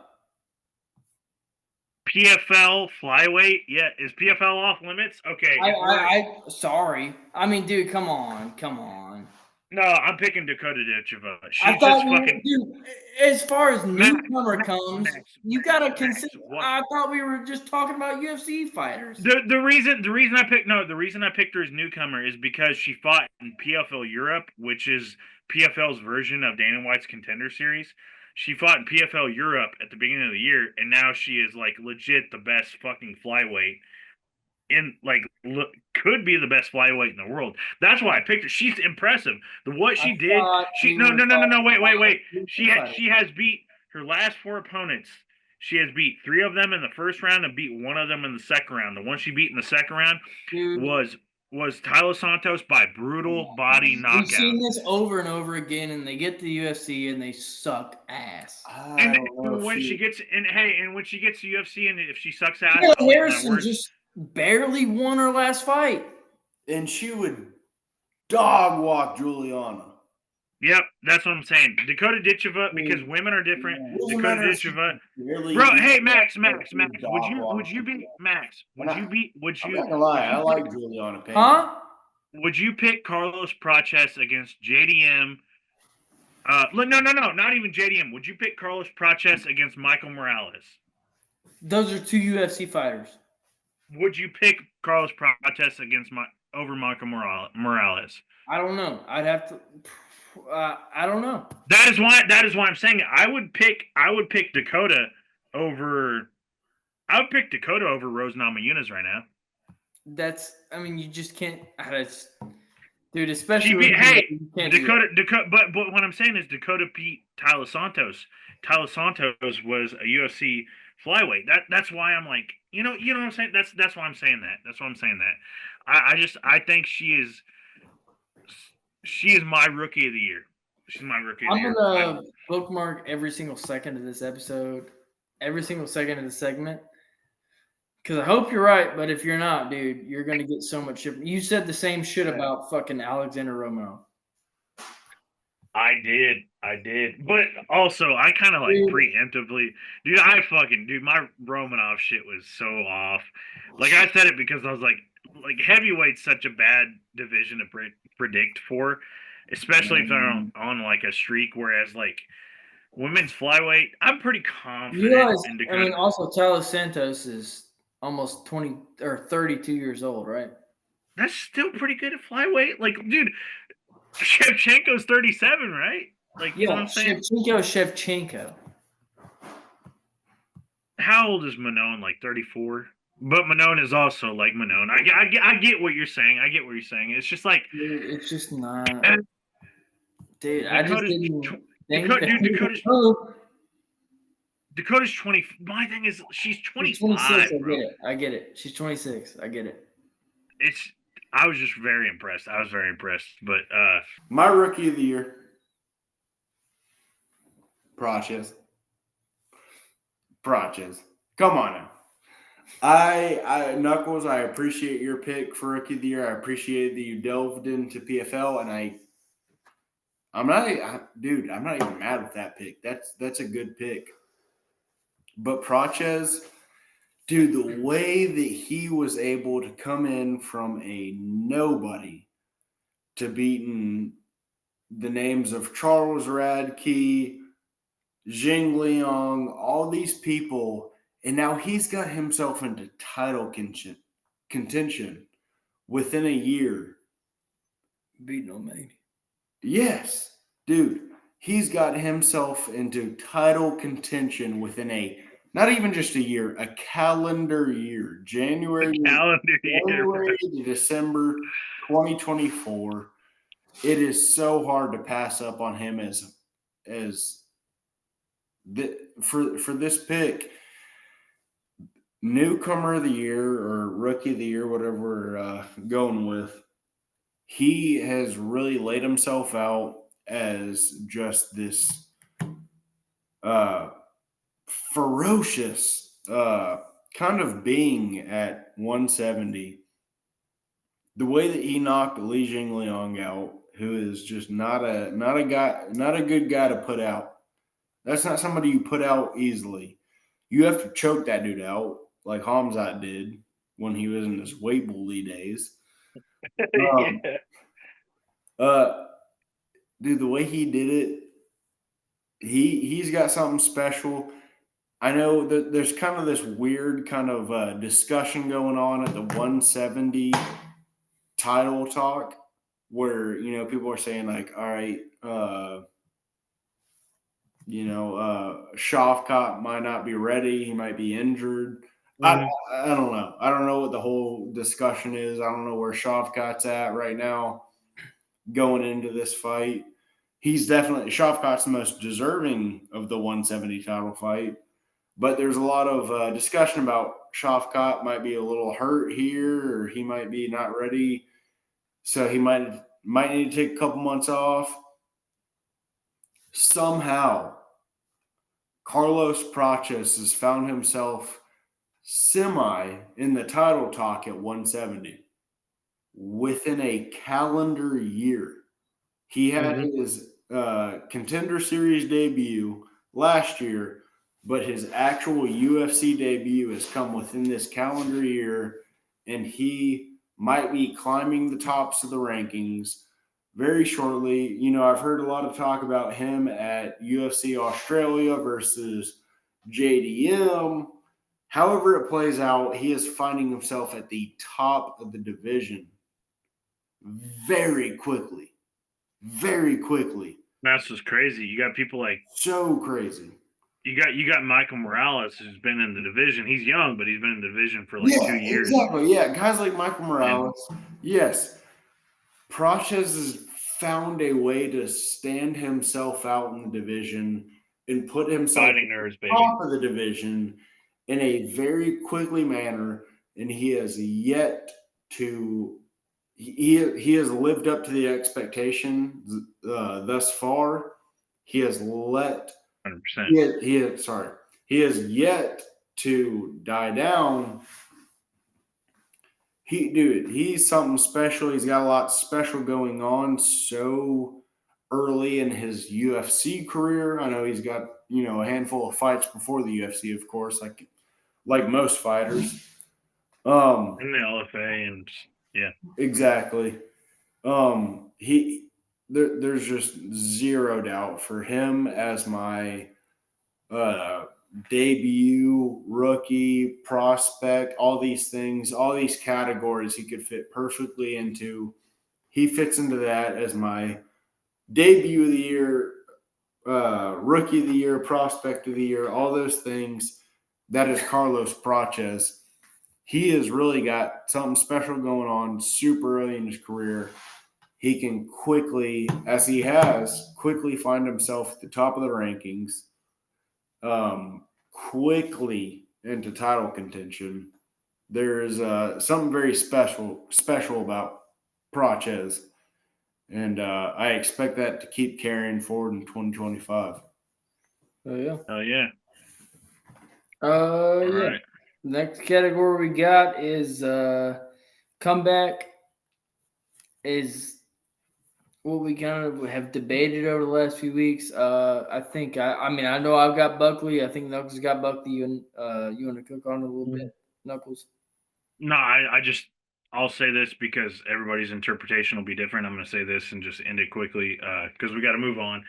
PFL flyweight. Yeah, is PFL off limits? Okay. Sorry. I mean, dude, come on. No, I'm picking Dakota Ditcheva. She's just fucking. Dude, as far as newcomer comes, you gotta consider. I thought we were just talking about UFC fighters. The reason I picked her as newcomer is because she fought in PFL Europe, which is PFL's version of Dana White's Contender Series. She fought in PFL Europe at the beginning of the year, and now she is like legit the best fucking flyweight. Could be the best flyweight in the world. That's why I picked her. She's impressive. Wait. She has beat her last 4 opponents. She has beat 3 of them in the first round and beat 1 of them in the second round. The one she beat in the second round was Tyler Santos by brutal body knockout. We've seen this over and over again, and they get to the UFC and they suck ass. And when she gets to UFC, and if she sucks ass, Harrison just barely won her last fight, and she would dog walk Juliana. Yep, that's what I'm saying. Dakota Ditcheva, because women are different. Yeah. Dakota Ditcheva, bro. Hey, Max, would you be Max? I'm not gonna lie, I like Juliana Payne. Huh? Would you pick Carlos Praches against JDM? No, not even JDM. Would you pick Carlos Praches against Michael Morales? Those are 2 UFC fighters. Would you pick Carlos Praches over Michael Morales? I don't know. I'd have to. I don't know. That is why I'm saying it. I would pick Dakota over. I would pick Dakota over Rose Namajunas right now. You just can't. Dude, especially Dakota. But what I'm saying is Dakota beat Tyler Santos. Tyler Santos was a UFC flyweight. That's why I'm like, you know what I'm saying. That's why I'm saying that. I think she is my rookie of the year. She's my rookie of the year. I'm gonna bookmark every single second of this episode, every single second of the segment, because I hope you're right. But if you're not, dude, you're gonna get so much shit. You said the same shit about fucking Alexander Romanov. I did. But also, I kind of like preemptively, dude, my Romanov shit was so off. Like, I said it because I was like heavyweight's such a bad division to predict for, especially if they're on like a streak. Whereas like women's flyweight, I'm pretty confident in Dakota. Also Tyler Santos is almost 20 or 32 years old, right? That's still pretty good at flyweight. Like, dude, Shevchenko's 37, right? Like, you know what I'm saying? Shevchenko. How old is Manon? Like 34? But Manon is also like Manon. I get what you're saying. It's just like, dude, it's just not. Dude, Dakota's 20. My thing is, she's 25. I get it. She's 26. I get it. I was just very impressed. But my rookie of the year, Praches. Come on now. I Knuckles, I appreciate your pick for Rookie of the Year. I appreciate that you delved into PFL, and I'm not, dude. I'm not even mad with that pick. That's a good pick. But Prochez, dude, the way that he was able to come in from a nobody to beating the names of Charles Radke, Jing Liang, all these people, and now he's got himself into title contention within a year. Beating O'Malley. Yes, dude, he's got himself into title contention within not even just a year, a calendar year, January to December 2024. It is so hard to pass up on him for this pick. Newcomer of the year or rookie of the year, whatever we're going with. He has really laid himself out as just this ferocious kind of being at 170. The way that he knocked Li Jingliang out, who is just not a good guy to put out. That's not somebody you put out easily. You have to choke that dude out, like Hamzat did when he was in his weight bully days. Dude, the way he did it, he's got something special. I know that there's kind of this weird kind of discussion going on at the 170 title talk where, people are saying like, all right, Shavkat might not be ready. He might be injured. I don't know. I don't know what the whole discussion is. I don't know where Shavkat's at right now going into this fight. He's definitely Shavkat's the most deserving of the 170 title fight. But there's a lot of discussion about Shavkat might be a little hurt here, or he might be not ready, so he might need to take a couple months off. Somehow, Carlos Praches has found himself semi in the title talk at 170 within a calendar year. He had his Contender Series debut last year, but his actual UFC debut has come within this calendar year, and he might be climbing the tops of the rankings very shortly. I've heard a lot of talk about him at UFC Australia versus JDM. However it plays out, he is finding himself at the top of the division very quickly. Very quickly. That's just crazy. You got people like so crazy. You got Michael Morales, who's been in the division. He's young, but he's been in the division for like 2 years. Exactly. Yeah, guys like Michael Morales. Yes. Praches has found a way to stand himself out in the division and put himself fighting nerves, baby, top of the division in a very quickly manner, and he has yet to. He has lived up to the expectation thus far. He has let 100%. He has yet to die down. He's something special. He's got a lot special going on so early in his UFC career. I know he's got, a handful of fights before the UFC, of course, like most fighters. In the LFA and yeah. Exactly. There's just zero doubt for him as my debut, rookie, prospect, all these things, all these categories he could fit perfectly into. He fits into that as my debut of the year, rookie of the year, prospect of the year, all those things. That is Carlos Praches. He has really got something special going on super early in his career. He can quickly find himself at the top of the rankings, quickly into title contention. There's something very special about Praches, and I expect that to keep carrying forward in 2025. Oh yeah. Oh yeah. Yeah. Right. Next category we got is comeback. Is what we kind of have debated over the last few weeks. I think I mean I know I've got Buckley. I think Knuckles got Buckley. You want to cook on it a little bit, Knuckles? No, I'll say this because everybody's interpretation will be different. I'm going to say this and just end it quickly because we got to move on.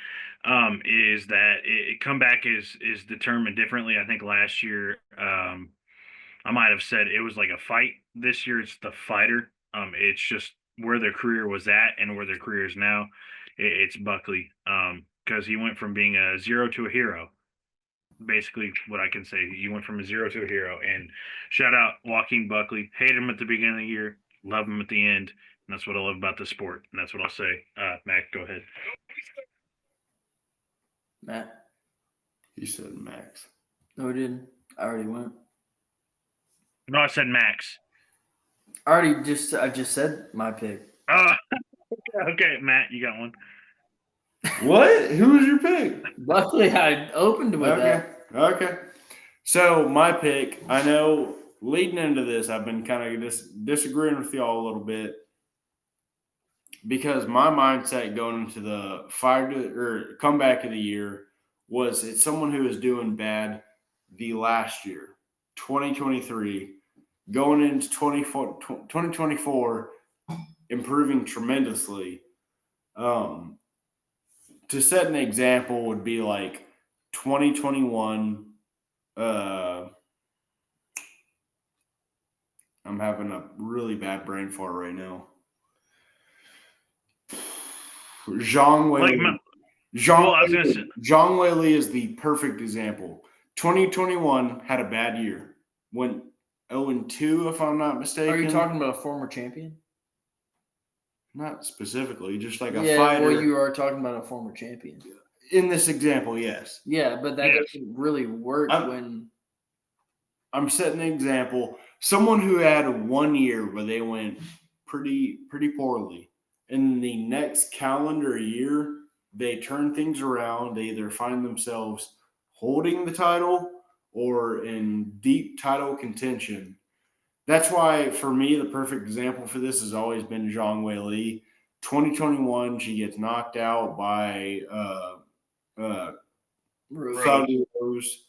Is that comeback is determined differently? I think last year I might have said it was like a fight. This year it's the fighter. It's just where their career was at and where their career is now. It's Buckley because he went from being a zero to a hero. Basically, what I can say, he went from a zero to a hero. And shout out Joaquin Buckley. Hate him at the beginning of the year, love him at the end. And that's what I love about the sport. And that's what I'll say. Mac, go ahead. Matt? He said Max. No, he didn't. I already went. No, I said Max. I just said my pick. Okay, Matt, you got one. What? Who was your pick? Buckley, I opened with that. Okay. So my pick, I know leading into this, I've been kind of disagreeing with y'all a little bit because my mindset going into the comeback of the year was it's someone who is doing bad the last year, 2023, going into 2024, improving tremendously. To set an example would be like 2021. I'm having a really bad brain fart right now. Zhang Weili. Zhang Weili is the perfect example. 2021 had a bad year. Went 0-2, if I'm not mistaken. Are you talking about a former champion? Not specifically, just like a Yeah, fighter. well, you are talking about a former champion. In this example, yes. Yeah, but that doesn't really work when I'm setting an example. Someone who had 1 year where they went pretty poorly. In the next calendar year, they turn things around. They either find themselves holding the title or in deep title contention. That's why, for me, the perfect example for this has always been Zhang Weili. 2021, she gets knocked out by Rose.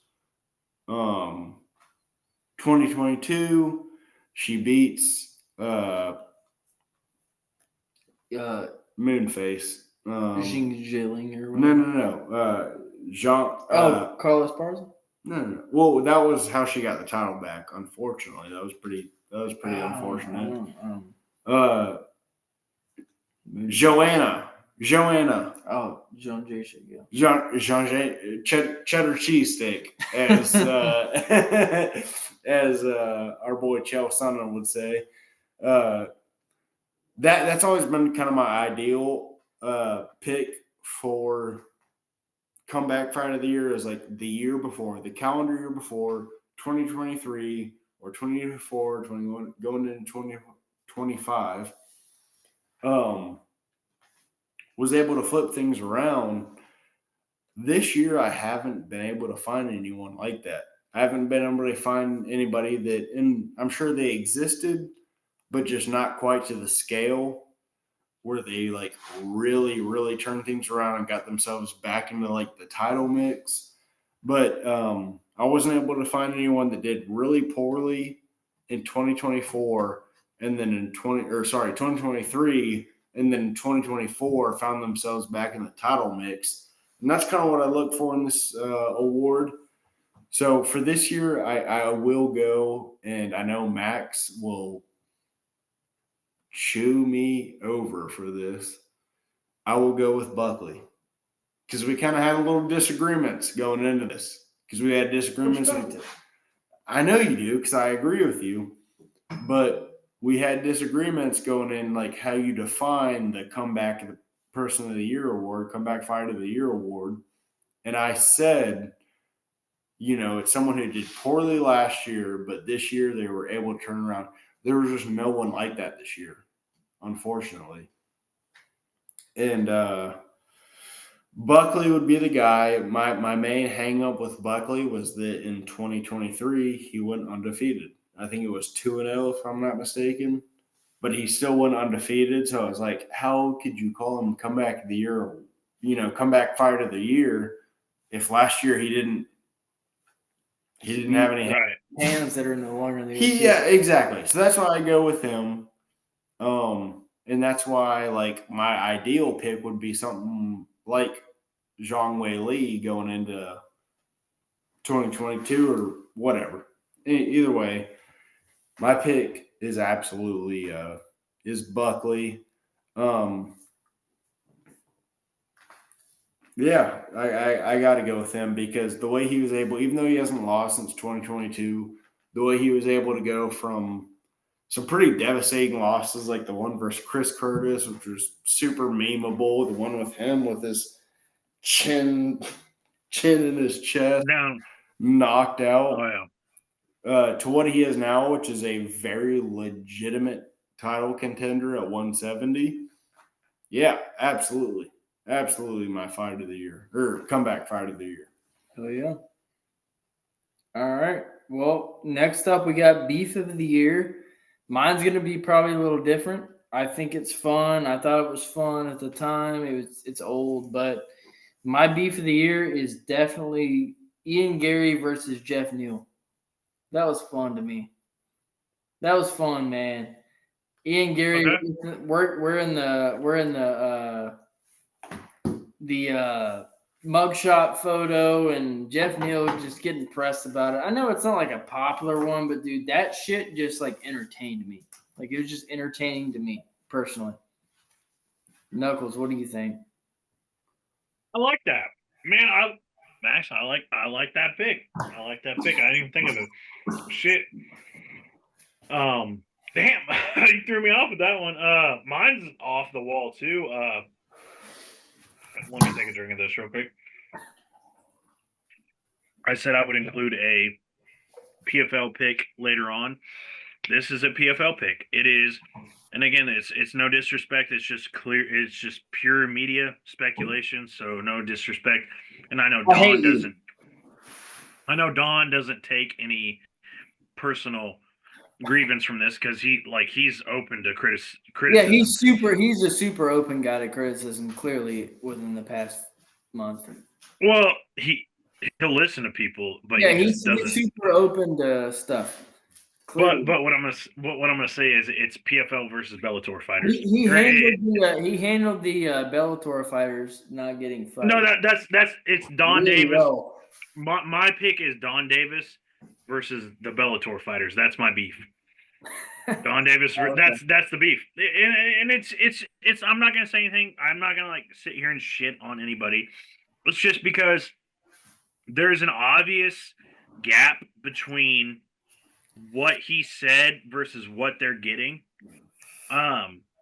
2022, she beats Moonface. Xing Jiling or No. Carlos Parza? No. Well, that was how she got the title back. Unfortunately, that was pretty unfortunate. Joanna. Oh, John J. Yeah. Jean cheddar cheesesteak, as as our boy Chael Sonnen would say. That's always been kind of my ideal pick for comeback fight of the year is like the year before, the calendar year before, 2023 or 2024, 21, going into 2025. Was able to flip things around. This year, I haven't been able to find anyone like that. I haven't been able to find anybody that, and I'm sure they existed, but just not quite to the scale where they like really, really turned things around and got themselves back into like the title mix. But I wasn't able to find anyone that did really poorly in 2024 and then in 2023 and then 2024 found themselves back in the title mix. And that's kind of what I look for in this award. So for this year, I will go, and I know Max will chew me over for this. I will go with Buckley because we kind of had a little disagreements going into this because we had disagreements. I know you do because I agree with you, but we had disagreements going in like how you define the comeback of the person of the year award, comeback fight of the year award. And I said, it's someone who did poorly last year, but this year they were able to turn around. There was just no one like that this year, unfortunately. And Buckley would be the guy. My main hang up with Buckley was that in 2023 he went undefeated. I think it was 2-0 if I'm not mistaken, but he still went undefeated. So I was like, how could you call him comeback of the year? Or, comeback fight of the year if last year he didn't have any Right. hands that are no longer in the Yeah, exactly. So that's why I go with him. And that's why like my ideal pick would be something like Zhang Wei Li going into 2022 or whatever. Either way, my pick is absolutely is Buckley. Yeah, I got to go with him because the way he was able, even though he hasn't lost since 2022, the way he was able to go from some pretty devastating losses, like the one versus Chris Curtis, which was super memeable, the one with him with his chin in his chest, Down. knocked out, Oh yeah. to what he is now, which is a very legitimate title contender at 170. Yeah, absolutely. Absolutely my fight of the year or comeback fight of the year. Oh, yeah. All right. Well, next up, we got beef of the year. Mine's going to be probably a little different. I think it's fun. I thought it was fun at the time. It's old, but my beef of the year is definitely Ian Gary versus Jeff Neal. That was fun to me. That was fun, man. Ian Gary, Okay. we're in the mugshot photo, and Jeff Neal just getting pressed about it. I know it's not like a popular one, but dude, that shit just like entertained me. Like it was just entertaining to me personally. Knuckles, what do you think? I like that. Man, I like that pick. I like that pick. I didn't even think of it. Shit. Damn, you threw me off with that one. Mine's off the wall too. Let me take a drink of this real quick. I said I would include a PFL pick later on. This is a PFL pick. It is, and again, it's no disrespect. It's just clear. It's just pure media speculation. So no disrespect. And I know I hate Don you. doesn't. I know Don doesn't take any personal grievance from this because he's open to criticism. Yeah, he's a super open guy to criticism, clearly within the past month. Well, he'll listen to people, but Yeah, he just he's doesn't. super open to stuff. Clearly. But what I'm gonna say is it's PFL versus Bellator fighters. He handled the Bellator fighters not getting fights. No, that's it's Don Really Davis. well. My pick is Don Davis versus the Bellator fighters. That's my beef. Don Davis. Okay. That's the beef, and it's. I'm not gonna say anything. I'm not gonna like sit here and shit on anybody. It's just because there's an obvious gap between what he said versus what they're getting.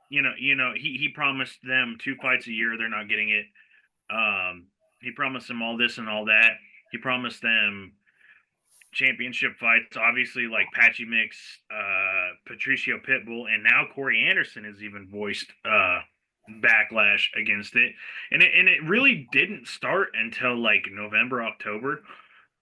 He promised them 2 fights a year. They're not getting it. He promised them all this and all that. He promised them championship fights, obviously, like Patchy Mix, Patricio Pitbull, and now Corey Anderson has even voiced backlash against it. And it really didn't start until like November, October.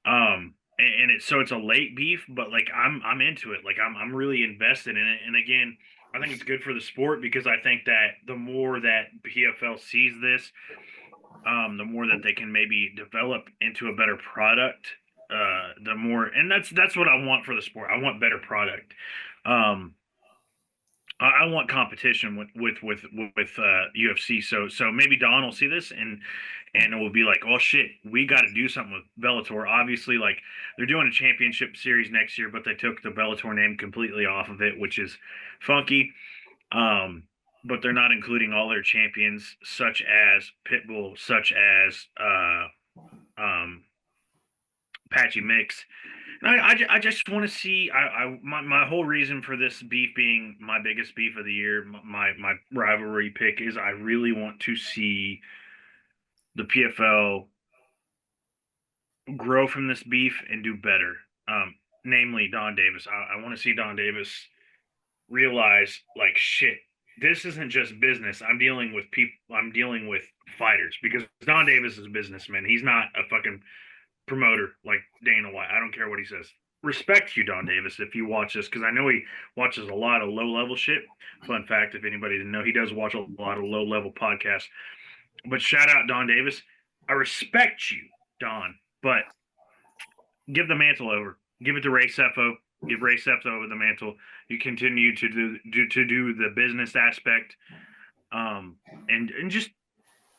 So it's a late beef, but like I'm into it. Like I'm really invested in it. And again, I think it's good for the sport because I think that the more that PFL sees this, the more that they can maybe develop into a better product. The more, and that's what I want for the sport. I want better product. Um, I want competition with UFC. So maybe Don will see this and it will be like, oh shit, we got to do something with Bellator. Obviously, like they're doing a championship series next year, but they took the Bellator name completely off of it, which is funky. But they're not including all their champions, such as Pitbull, such as Patchy Mix. And I just want to see. My whole reason for this beef being my biggest beef of the year, my rivalry pick is I really want to see the PFL grow from this beef and do better. Namely Don Davis. I want to see Don Davis realize like shit. this isn't just business. I'm dealing with people. I'm dealing with fighters because Don Davis is a businessman. He's not a fucking promoter like Dana White. I don't care what he says. Respect you, Don Davis, if you watch this, because I know he watches a lot of low level shit. Fun fact, if anybody didn't know, he does watch a lot of low level podcasts. But shout out Don Davis. I respect you, Don, but give the mantle over. Give it to Ray Sefo. Give Ray Sefo the mantle. You continue to do the business aspect, and just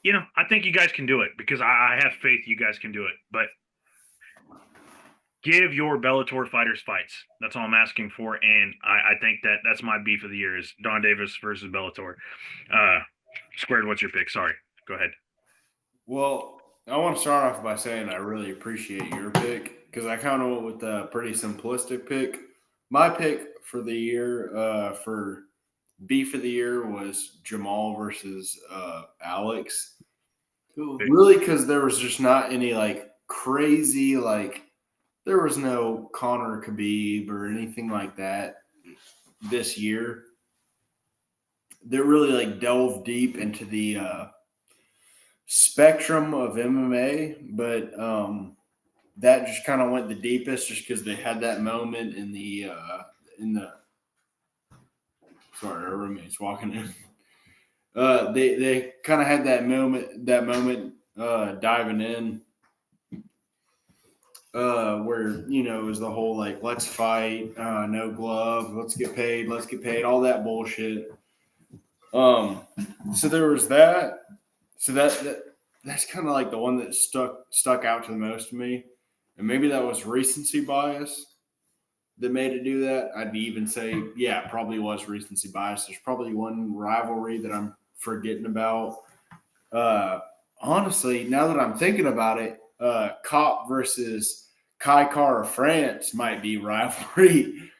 I think you guys can do it because I have faith you guys can do it. But give your Bellator fighters fights. That's all I'm asking for, and I think that's my beef of the year is Don Davis versus Bellator. Squared, what's your pick? Sorry, go ahead. Well, I want to start off by saying I really appreciate your pick because I kind of went with a pretty simplistic pick. My pick for the year, for beef of the year, was Jamal versus Alex. Cool. Really, because there was just not any like crazy there was no Conor Khabib or anything like that this year. They really like delved deep into the spectrum of MMA, but that just kind of went the deepest, just because they had that moment in the sorry, our roommate's walking in. They kind of had that moment diving in, where it was the whole like let's fight, no glove, let's get paid, all that bullshit. So there was that. So that's kind of like the one that stuck out to the most to me, and maybe that was recency bias that made it do that. I'd even say, yeah, it probably was recency bias. There's probably one rivalry that I'm forgetting about. Honestly, now that I'm thinking about it, Cop versus Kai Car of France might be rivalry.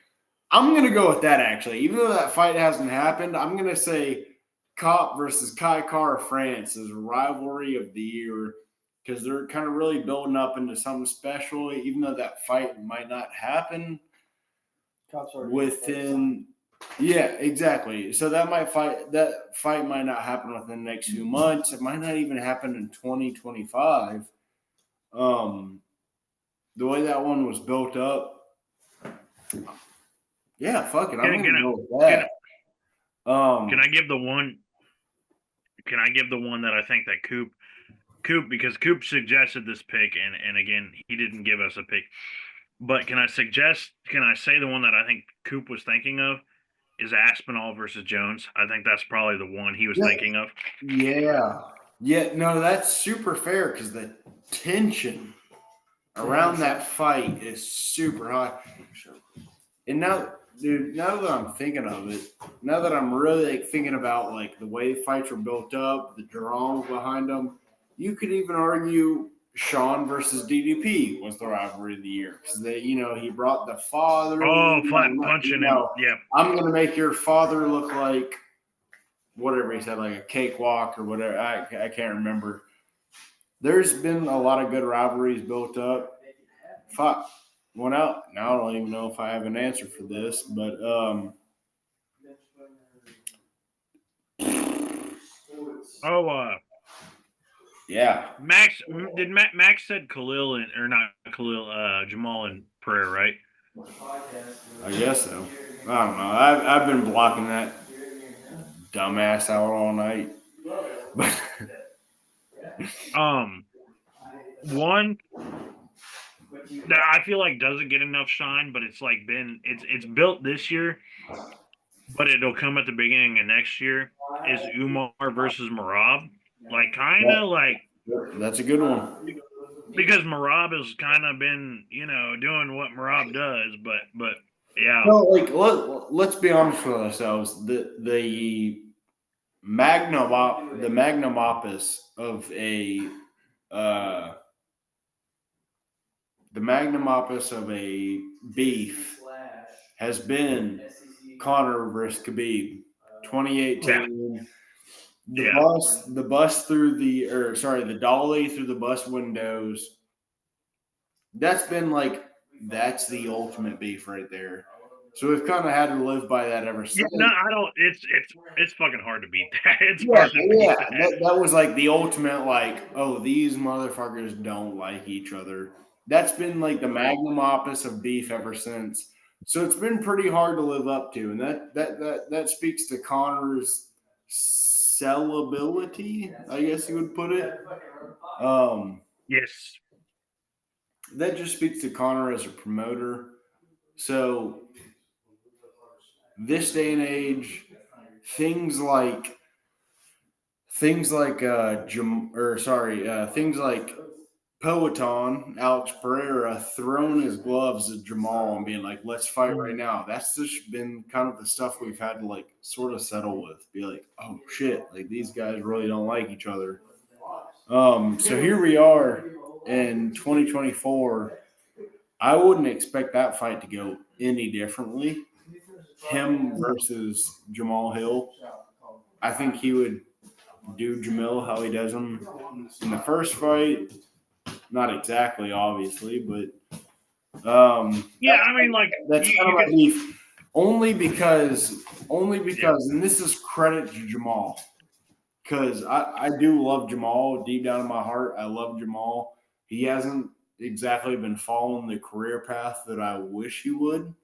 I'm going to go with that, actually. Even though that fight hasn't happened, I'm going to say Cop versus Kai Car of France is rivalry of the year because they're kind of really building up into something special, even though that fight might not happen within. Yeah, exactly. So that fight might not happen within the next few months. It might not even happen in 2025. The way that one was built up, yeah, fuck it. I'm gonna go with that. Can I give the one? Can I give the one that I think that Coop because Coop suggested this pick, and again he didn't give us a pick. But can I say the one that I think Coop was thinking of is Aspinall versus Jones? I think that's probably the one he was thinking of. Yeah. No, that's super fair because the tension around that fight is super high. And now, dude, now that I'm thinking of it, now that I'm really thinking about like the way fights were built up, the drama behind them, you could even argue Sean versus DDP was the rivalry of the year because he brought the father. Oh, flat punching him. Yeah, I'm gonna make your father look like whatever he said, like a cakewalk or whatever. I can't remember. There's been a lot of good rivalries built up. Fuck. Went out. Now I don't even know if I have an answer for this, but yeah. Max said Khalil or not Khalil, Jamal and Pereira, right? I guess so. I don't know. I've been blocking that dumbass out all night. One that I feel like doesn't get enough shine, but it's like it's built this year, but it'll come at the beginning of next year. Is Umar versus Marab? Like kind of like that's a good one because Marab has kind of been doing what Marab does, but yeah. No, like let's be honest with ourselves. The magnum opus of a beef has been Conor versus Khabib, 2018. The dolly through the bus windows. That's been like that's the ultimate beef right there. So we've kind of had to live by that ever Yeah, since. no, I don't. It's fucking hard to beat that. It's hard to beat Yeah, that. that was like the ultimate, like, oh, these motherfuckers don't like each other. That's been like the magnum opus of beef ever since. So it's been pretty hard to live up to, and that speaks to Connor's sellability, I guess you would put it. Yes. That just speaks to Connor as a promoter. So this day and age, things like things like things like Poeton, Alex Pereira throwing his gloves at Jamal and being like, let's fight right now. That's just been kind of the stuff we've had to like sort of settle with. Be like, oh shit, like these guys really don't like each other. So here we are in 2024. I wouldn't expect that fight to go any differently. Him versus Jamal Hill. I think he would do Jamil how he does him in the first fight. Not exactly, obviously, but Yeah, I mean, like that's you, kind you of my could. beef. Only because, and this is credit to Jamal, because I do love Jamal deep down in my heart. I love Jamal. He hasn't exactly been following the career path that I wish he would,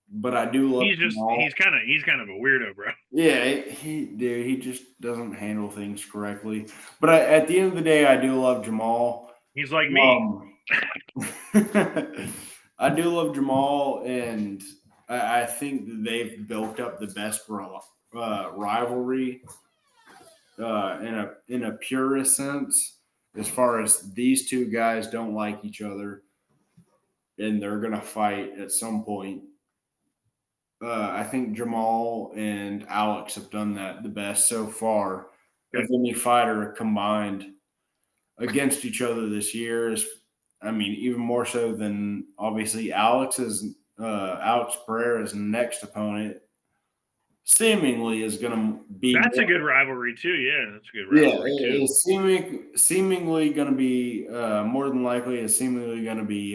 but I do love Jamal. He's kind of a weirdo, bro. Yeah, he just doesn't handle things correctly. But at the end of the day, I do love Jamal. He's like me. I do love Jamal, and I think that they've built up the best rivalry in a purist sense, as far as these two guys don't like each other, and they're gonna fight at some point. I think Jamal and Alex have done that the best so far of any fighter combined against each other this year. I mean, even more so than obviously Alex Pereira's next opponent seemingly is going to be. That's a good rivalry too. Yeah, that's a good Yeah, rivalry too. it's seemingly going to be more than likely. It's seemingly going to be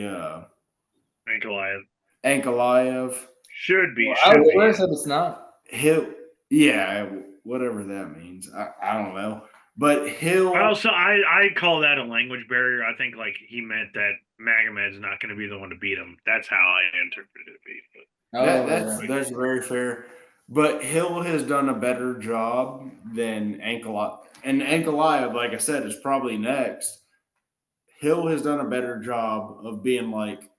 Ankalaev Ankalaev. should be. I Should be. would said it's not. Yeah, whatever that means. I don't know. But I call that a language barrier. I think like he meant that Magomed's not going to be the one to beat him. That's how I interpreted it. But that's very fair. But Hill has done a better job than Ankalaev. And Ankalaev, like I said, is probably next. Hill has done a better job of being like,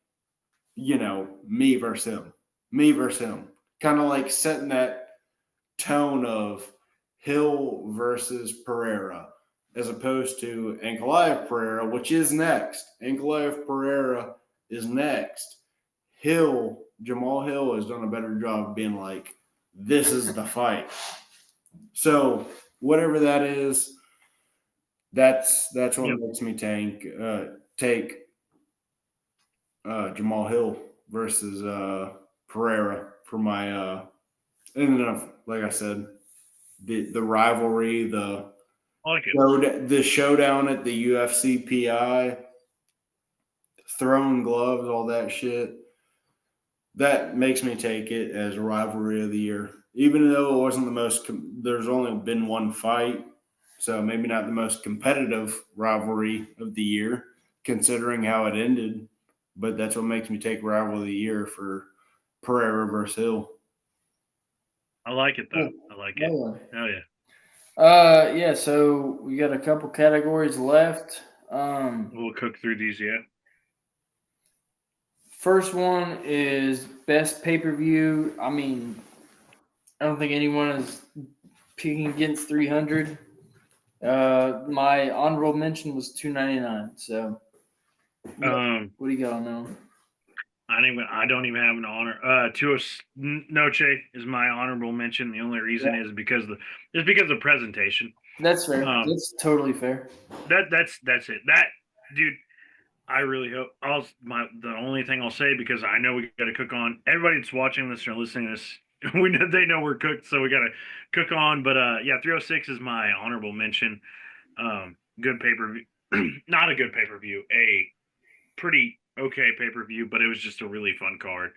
me versus him. Me versus him. Kind of like setting that tone of Hill versus Pereira, as opposed to Ankalaev Pereira, which is next. Ankalaev Pereira is next. Jamal Hill has done a better job of being like, this is the fight. So whatever that is, that's what makes me take Jamal Hill versus Pereira for my and then like I said, the rivalry, the showdown at the UFC PI, throwing gloves, all that shit. That makes me take it as a rivalry of the year, even though it wasn't the most. There's only been one fight, so maybe not the most competitive rivalry of the year, considering how it ended. But that's what makes me take rivalry of the year for Pereira versus Hill. I like it though. I like it. Oh yeah. Yeah. So we got a couple categories left. We'll cook through these yet. First one is best pay-per-view. I mean, I don't think anyone is picking against 300. My honorable mention was 299. So, what do you got on that one? I don't even have an honor. Noche is my honorable mention. The only reason is because of presentation. That's fair. That's totally fair. That's it. That dude. I really hope. The only thing I'll say, because I know we got to cook on. Everybody that's watching this or listening to this, they know we're cooked, so we got to cook on. But yeah, 306 is my honorable mention. Good pay per view, not a good pay per view, a pretty okay pay per view, but it was just a really fun card.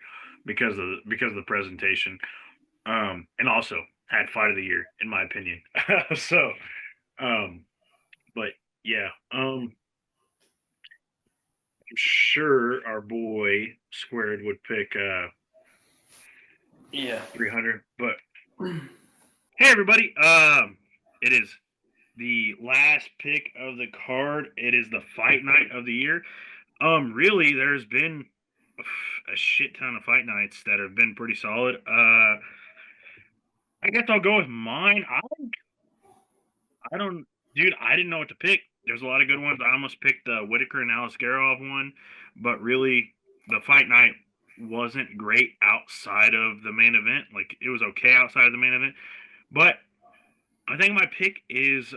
because of the presentation. And also had fight of the year in my opinion. So, but yeah, I'm sure our boy Squared would pick 300. But hey, everybody, it is the last pick of the card. It is the fight night of the year. Really, there's been a shit ton of fight nights that have been pretty solid. I guess I'll go with mine. I don't, dude. I didn't know what to pick. There's a lot of good ones. I almost picked the Whitaker and Alaskarov one, but really, the fight night wasn't great outside of the main event. Like it was okay outside of the main event, but I think my pick is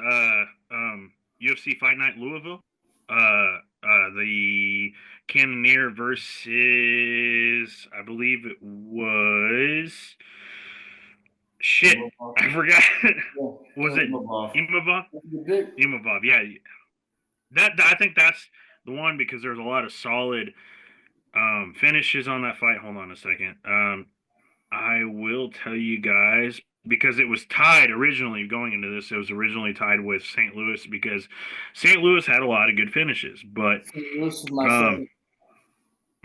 UFC Fight Night Louisville. The Cannoneer versus I believe it was shit. I forgot. Was it Imavov? Imavov, yeah. That I think that's the one because there's a lot of solid finishes on that fight. Hold on a second. I will tell you guys because it was tied originally going into this. It was originally tied with St. Louis because St. Louis had a lot of good finishes, but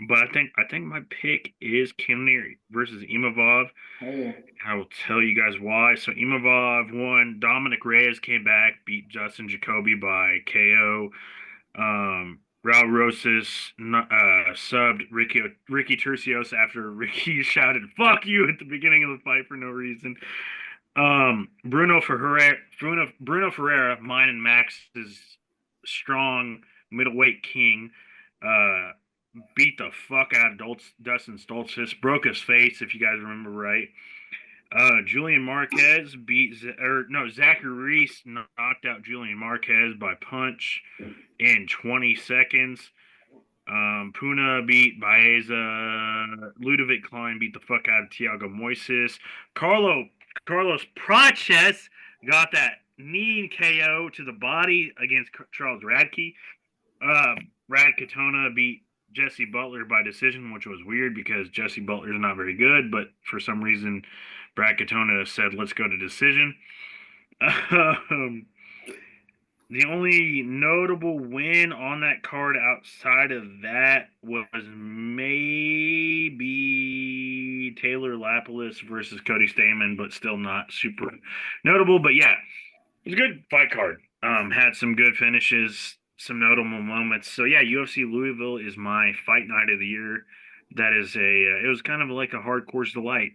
but I think my pick is Cannoneer versus Imavov. Hey. I will tell you guys why. So Imavov won. Dominic Reyes came back, beat Justin Jacoby by KO. Raul Rosas subbed Ricky Turcios after Ricky shouted "fuck you" at the beginning of the fight for no reason. Bruno Ferreira, mine and Max's strong middleweight king, beat the fuck out of Dustin Stoltzfus, broke his face if you guys remember right. Julian Marquez Zachary Reese knocked out Julian Marquez by punch in 20 seconds. Puna beat Baeza. Ludovic Klein beat the fuck out of Thiago Moises. Carlos Praches got that knee KO to the body against Charles Radke. Brad Katona beat Jesse Butler by decision, which was weird because Jesse Butler is not very good, but for some reason, Brad Katona said, let's go to decision. The only notable win on that card outside of that was maybe Taylor Lapilus versus Cody Stamen, but still not super notable. But yeah, it was a good fight card. Had some good finishes, some notable moments. So yeah, UFC Louisville is my fight night of the year. That is it was kind of like a hardcore's delight.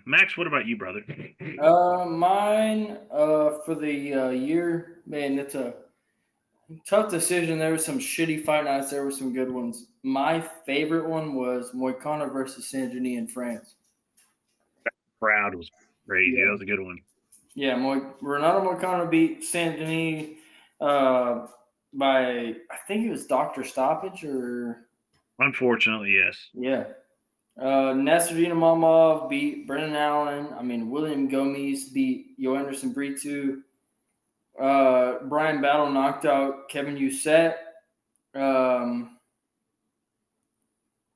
Max, what about you, brother? Mine for the year, man, it's a tough decision. There were some shitty fight nights. There were some good ones. My favorite one was Moicano versus Saint Denis in France. That crowd was crazy. Yeah. That was a good one. Yeah, Renato Moicano beat Saint Denis by, I think it was Dr. Stoppage or... Unfortunately, yes. Yeah. Nasruddin Imavov beat Brendan Allen. William Gomes beat Joanderson Brito. Brian Battle knocked out Kevin Youssette.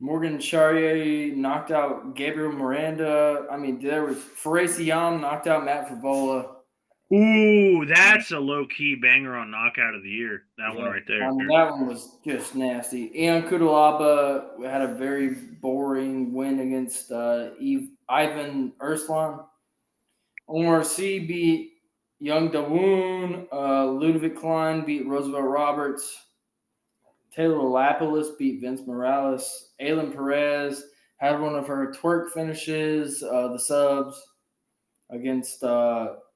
Morgan Charrier knocked out Gabriel Miranda. There was Fares Yam knocked out Matt Favola. Ooh, that's a low-key banger on knockout of the year. That one right there. That one was just nasty. Ian Kudalaba had a very boring win against Ivan Urslan. Omar C beat Young Dawoon. Ludovic Klein beat Roosevelt Roberts. Taylor Lapilus beat Vince Morales. Aylin Perez had one of her twerk finishes, the subs, against...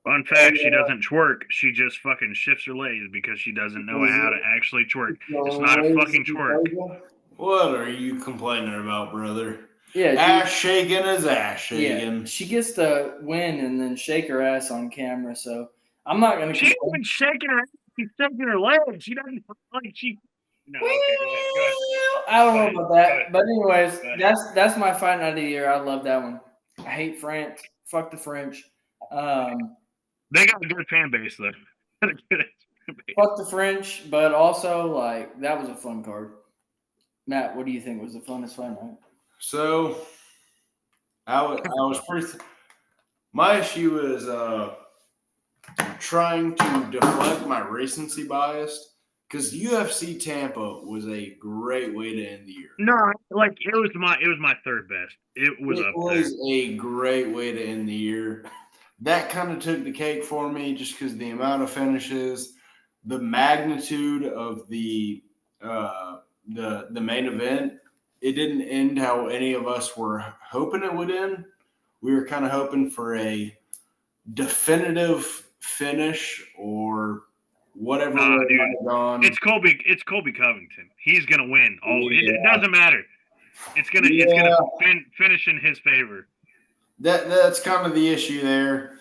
Fun fact, she doesn't twerk. She just fucking shifts her legs because she doesn't know how to actually twerk. It's not a fucking twerk. What are you complaining about, brother? Yeah, ass shaking is ass shaking. Yeah, she gets to win and then shake her ass on camera, so I'm not going to... She ain't been shaking her ass. She's shaking her legs. She doesn't like she... No, okay, go ahead. I don't know about that. But anyways, that's my fight night of the year. I love that one. I hate France. Fuck the French. They got a good fan base, though. Fuck the French, but also, that was a fun card. Matt, what do you think was the funnest fight night? So, I was pretty. My issue is trying to deflect my recency bias because UFC Tampa was a great way to end the year. No, like it was my third best. It was It up was a great way to end the year. That kind of took the cake for me just because the amount of finishes, the magnitude of the main event. It didn't end how any of us were hoping it would end. We were kind of hoping for a definitive finish or whatever Nah, way it dude. might have gone. It's Colby Covington. He's gonna win. Oh, it Yeah. doesn't matter. It's gonna finish in his favor. That's kind of the issue there.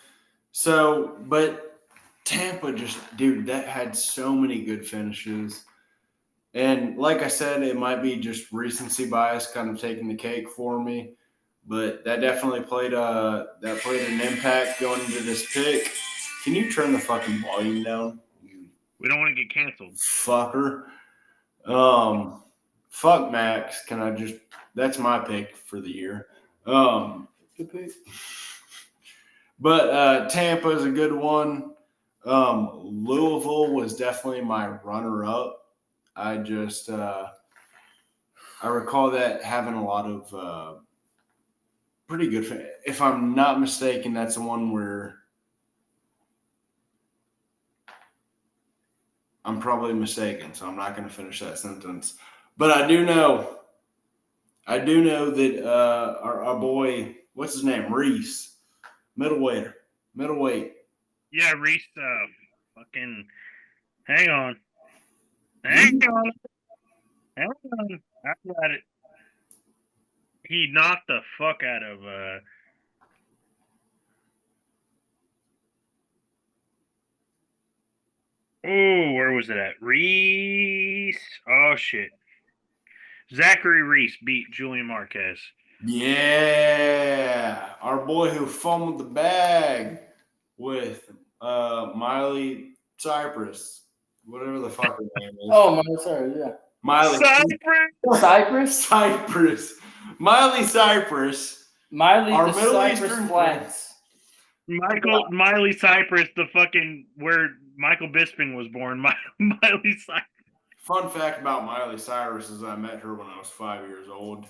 So, but Tampa just, dude, that had so many good finishes. And like I said, it might be just recency bias kind of taking the cake for me. But that definitely played an impact going into this pick. Can you turn the fucking volume down? We don't want to get canceled. Fucker. Fuck Max. Can I just? That's my pick for the year. Good pick. But Tampa is a good one. Louisville was definitely my runner-up. I just I recall that having a lot of pretty good. If I'm not mistaken, that's the one where I'm probably mistaken, so I'm not going to finish that sentence. But I do know that our boy, what's his name, Reese, middleweight. Yeah, Reese. Fucking. Hang on. I got it. He knocked the fuck out of. Oh, where was it at? Reese. Oh shit. Zachary Reese beat Julian Marquez. Yeah, our boy who fumbled the bag with Miley Cypress, whatever the fuck her name is. Oh, sorry, yeah. Miley Cypress. Miley Cypress. Miley Our the Middle Cypress Eastern Flats. Miley Cypress, the fucking where Michael Bisping was born. Miley Cypress. Fun fact about Miley Cyrus is I met her when I was 5 years old.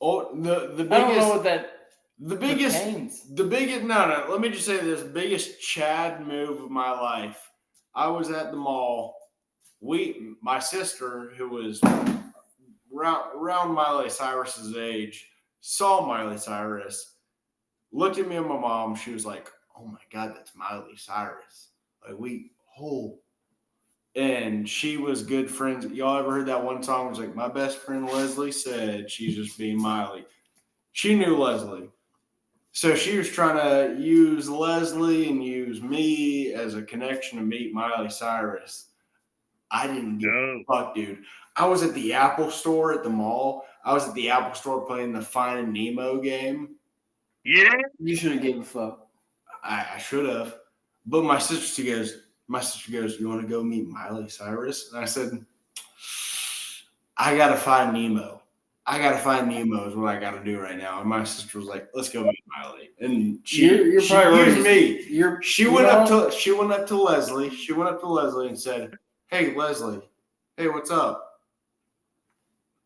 Oh, the biggest. I don't know what that. The biggest. No. Let me just say this: biggest Chad move of my life. I was at the mall. My sister, who was around Miley Cyrus's age, saw Miley Cyrus, looked at me and my mom. She was like, "Oh my God, that's Miley Cyrus!" And she was good friends. Y'all ever heard that one song? It was like, "My best friend Leslie said she's just being Miley." She knew Leslie. So she was trying to use Leslie and use me as a connection to meet Miley Cyrus. I didn't give a fuck, dude. I was at the Apple store at the mall. I was at the Apple store playing the Finding Nemo game. Yeah. You should have gave a fuck. I should have. But my sister goes, "You want to go meet Miley Cyrus?" And I said, "I got to find Nemo. Is what I got to do right now." And my sister was like, "Let's go meet Miley." And she used me. She went up to Leslie. She went up to Leslie and said, "Hey, Leslie. Hey, what's up?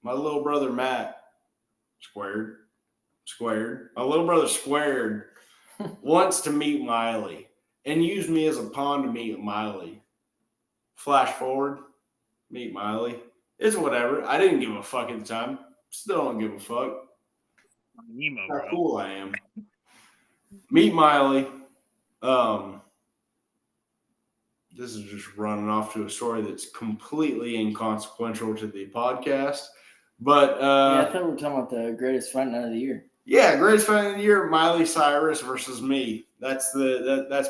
My little brother Matt squared. My little brother squared wants to meet Miley and use me as a pawn to meet Miley." Flash forward, meet Miley. It's whatever. I didn't give a fuck at the time. Still don't give a fuck. Nemo, How bro. cool I am. Meet Miley. This is just running off to a story that's completely inconsequential to the podcast. But I thought we were talking about the greatest fight night of the year. Yeah, greatest fight of the year, Miley Cyrus versus me. That's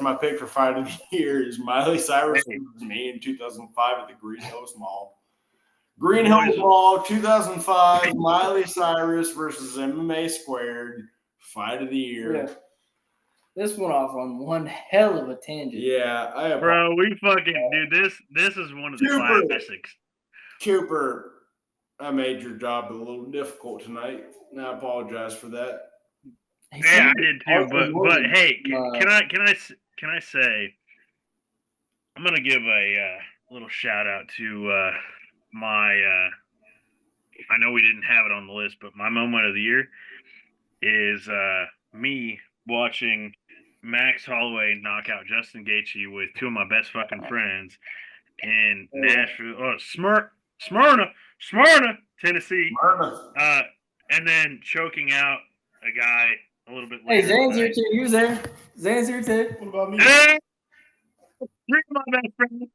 my pick for fight of the year is Miley Cyrus versus me in 2005 at the Green Hills Mall. Green Hills Mall, 2005, Miley Cyrus versus MMA Squared, fight of the year. Yeah. This went off on one hell of a tangent. Yeah, bro, we fucking dude. This is one of the classics. Cooper, I made your job a little difficult tonight, and I apologize for that. Yeah, I did too. But hey, can I say I'm gonna give a little shout out to my. I know we didn't have it on the list, but my moment of the year is me watching Max Holloway knock out Justin Gaethje with two of my best fucking friends in Nashville, Smyrna, Tennessee, and then choking out a guy a little bit later. Hey, Zan's here too. He was there. Zan's here too. What about me? Three of my best friends,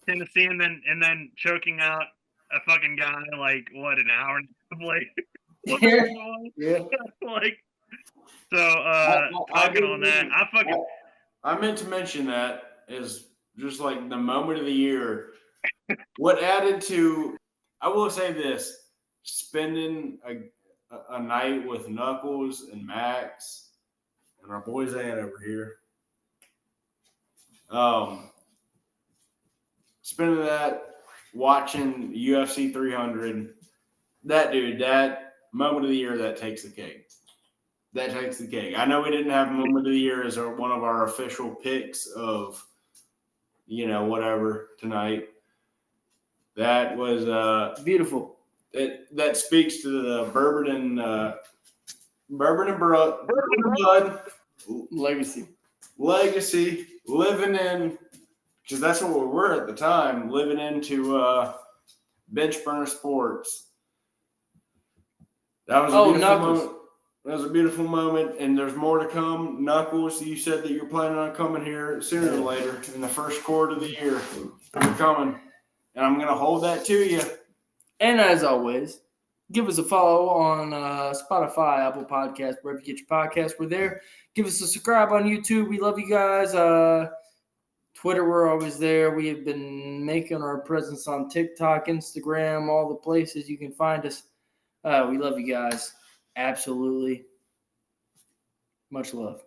Tennessee, and then choking out a fucking guy like what, an hour and a half later. Yeah. Like, so talking on that, I meant to mention that is just like the moment of the year. What added to, I will say this, spending a night with Knuckles and Max and our boy Zan over here. Spending that watching UFC 300, that moment of the year, that takes the cake. That takes the cake. I know we didn't have moment of the year as one of our official picks of, whatever tonight. That was Beautiful. That speaks to the bourbon and blood Legacy, living in, because that's what we were at the time, living into bench burner sports. That was a beautiful moment. That was a beautiful moment, and there's more to come. Knuckles, you said that you're planning on coming here sooner or later in the first quarter of the year. You're coming, and I'm going to hold that to you. And as always, give us a follow on Spotify, Apple Podcasts, wherever you get your podcasts. We're there. Give us a subscribe on YouTube. We love you guys. Twitter, we're always there. We have been making our presence on TikTok, Instagram, all the places you can find us. We love you guys. Absolutely. Much love.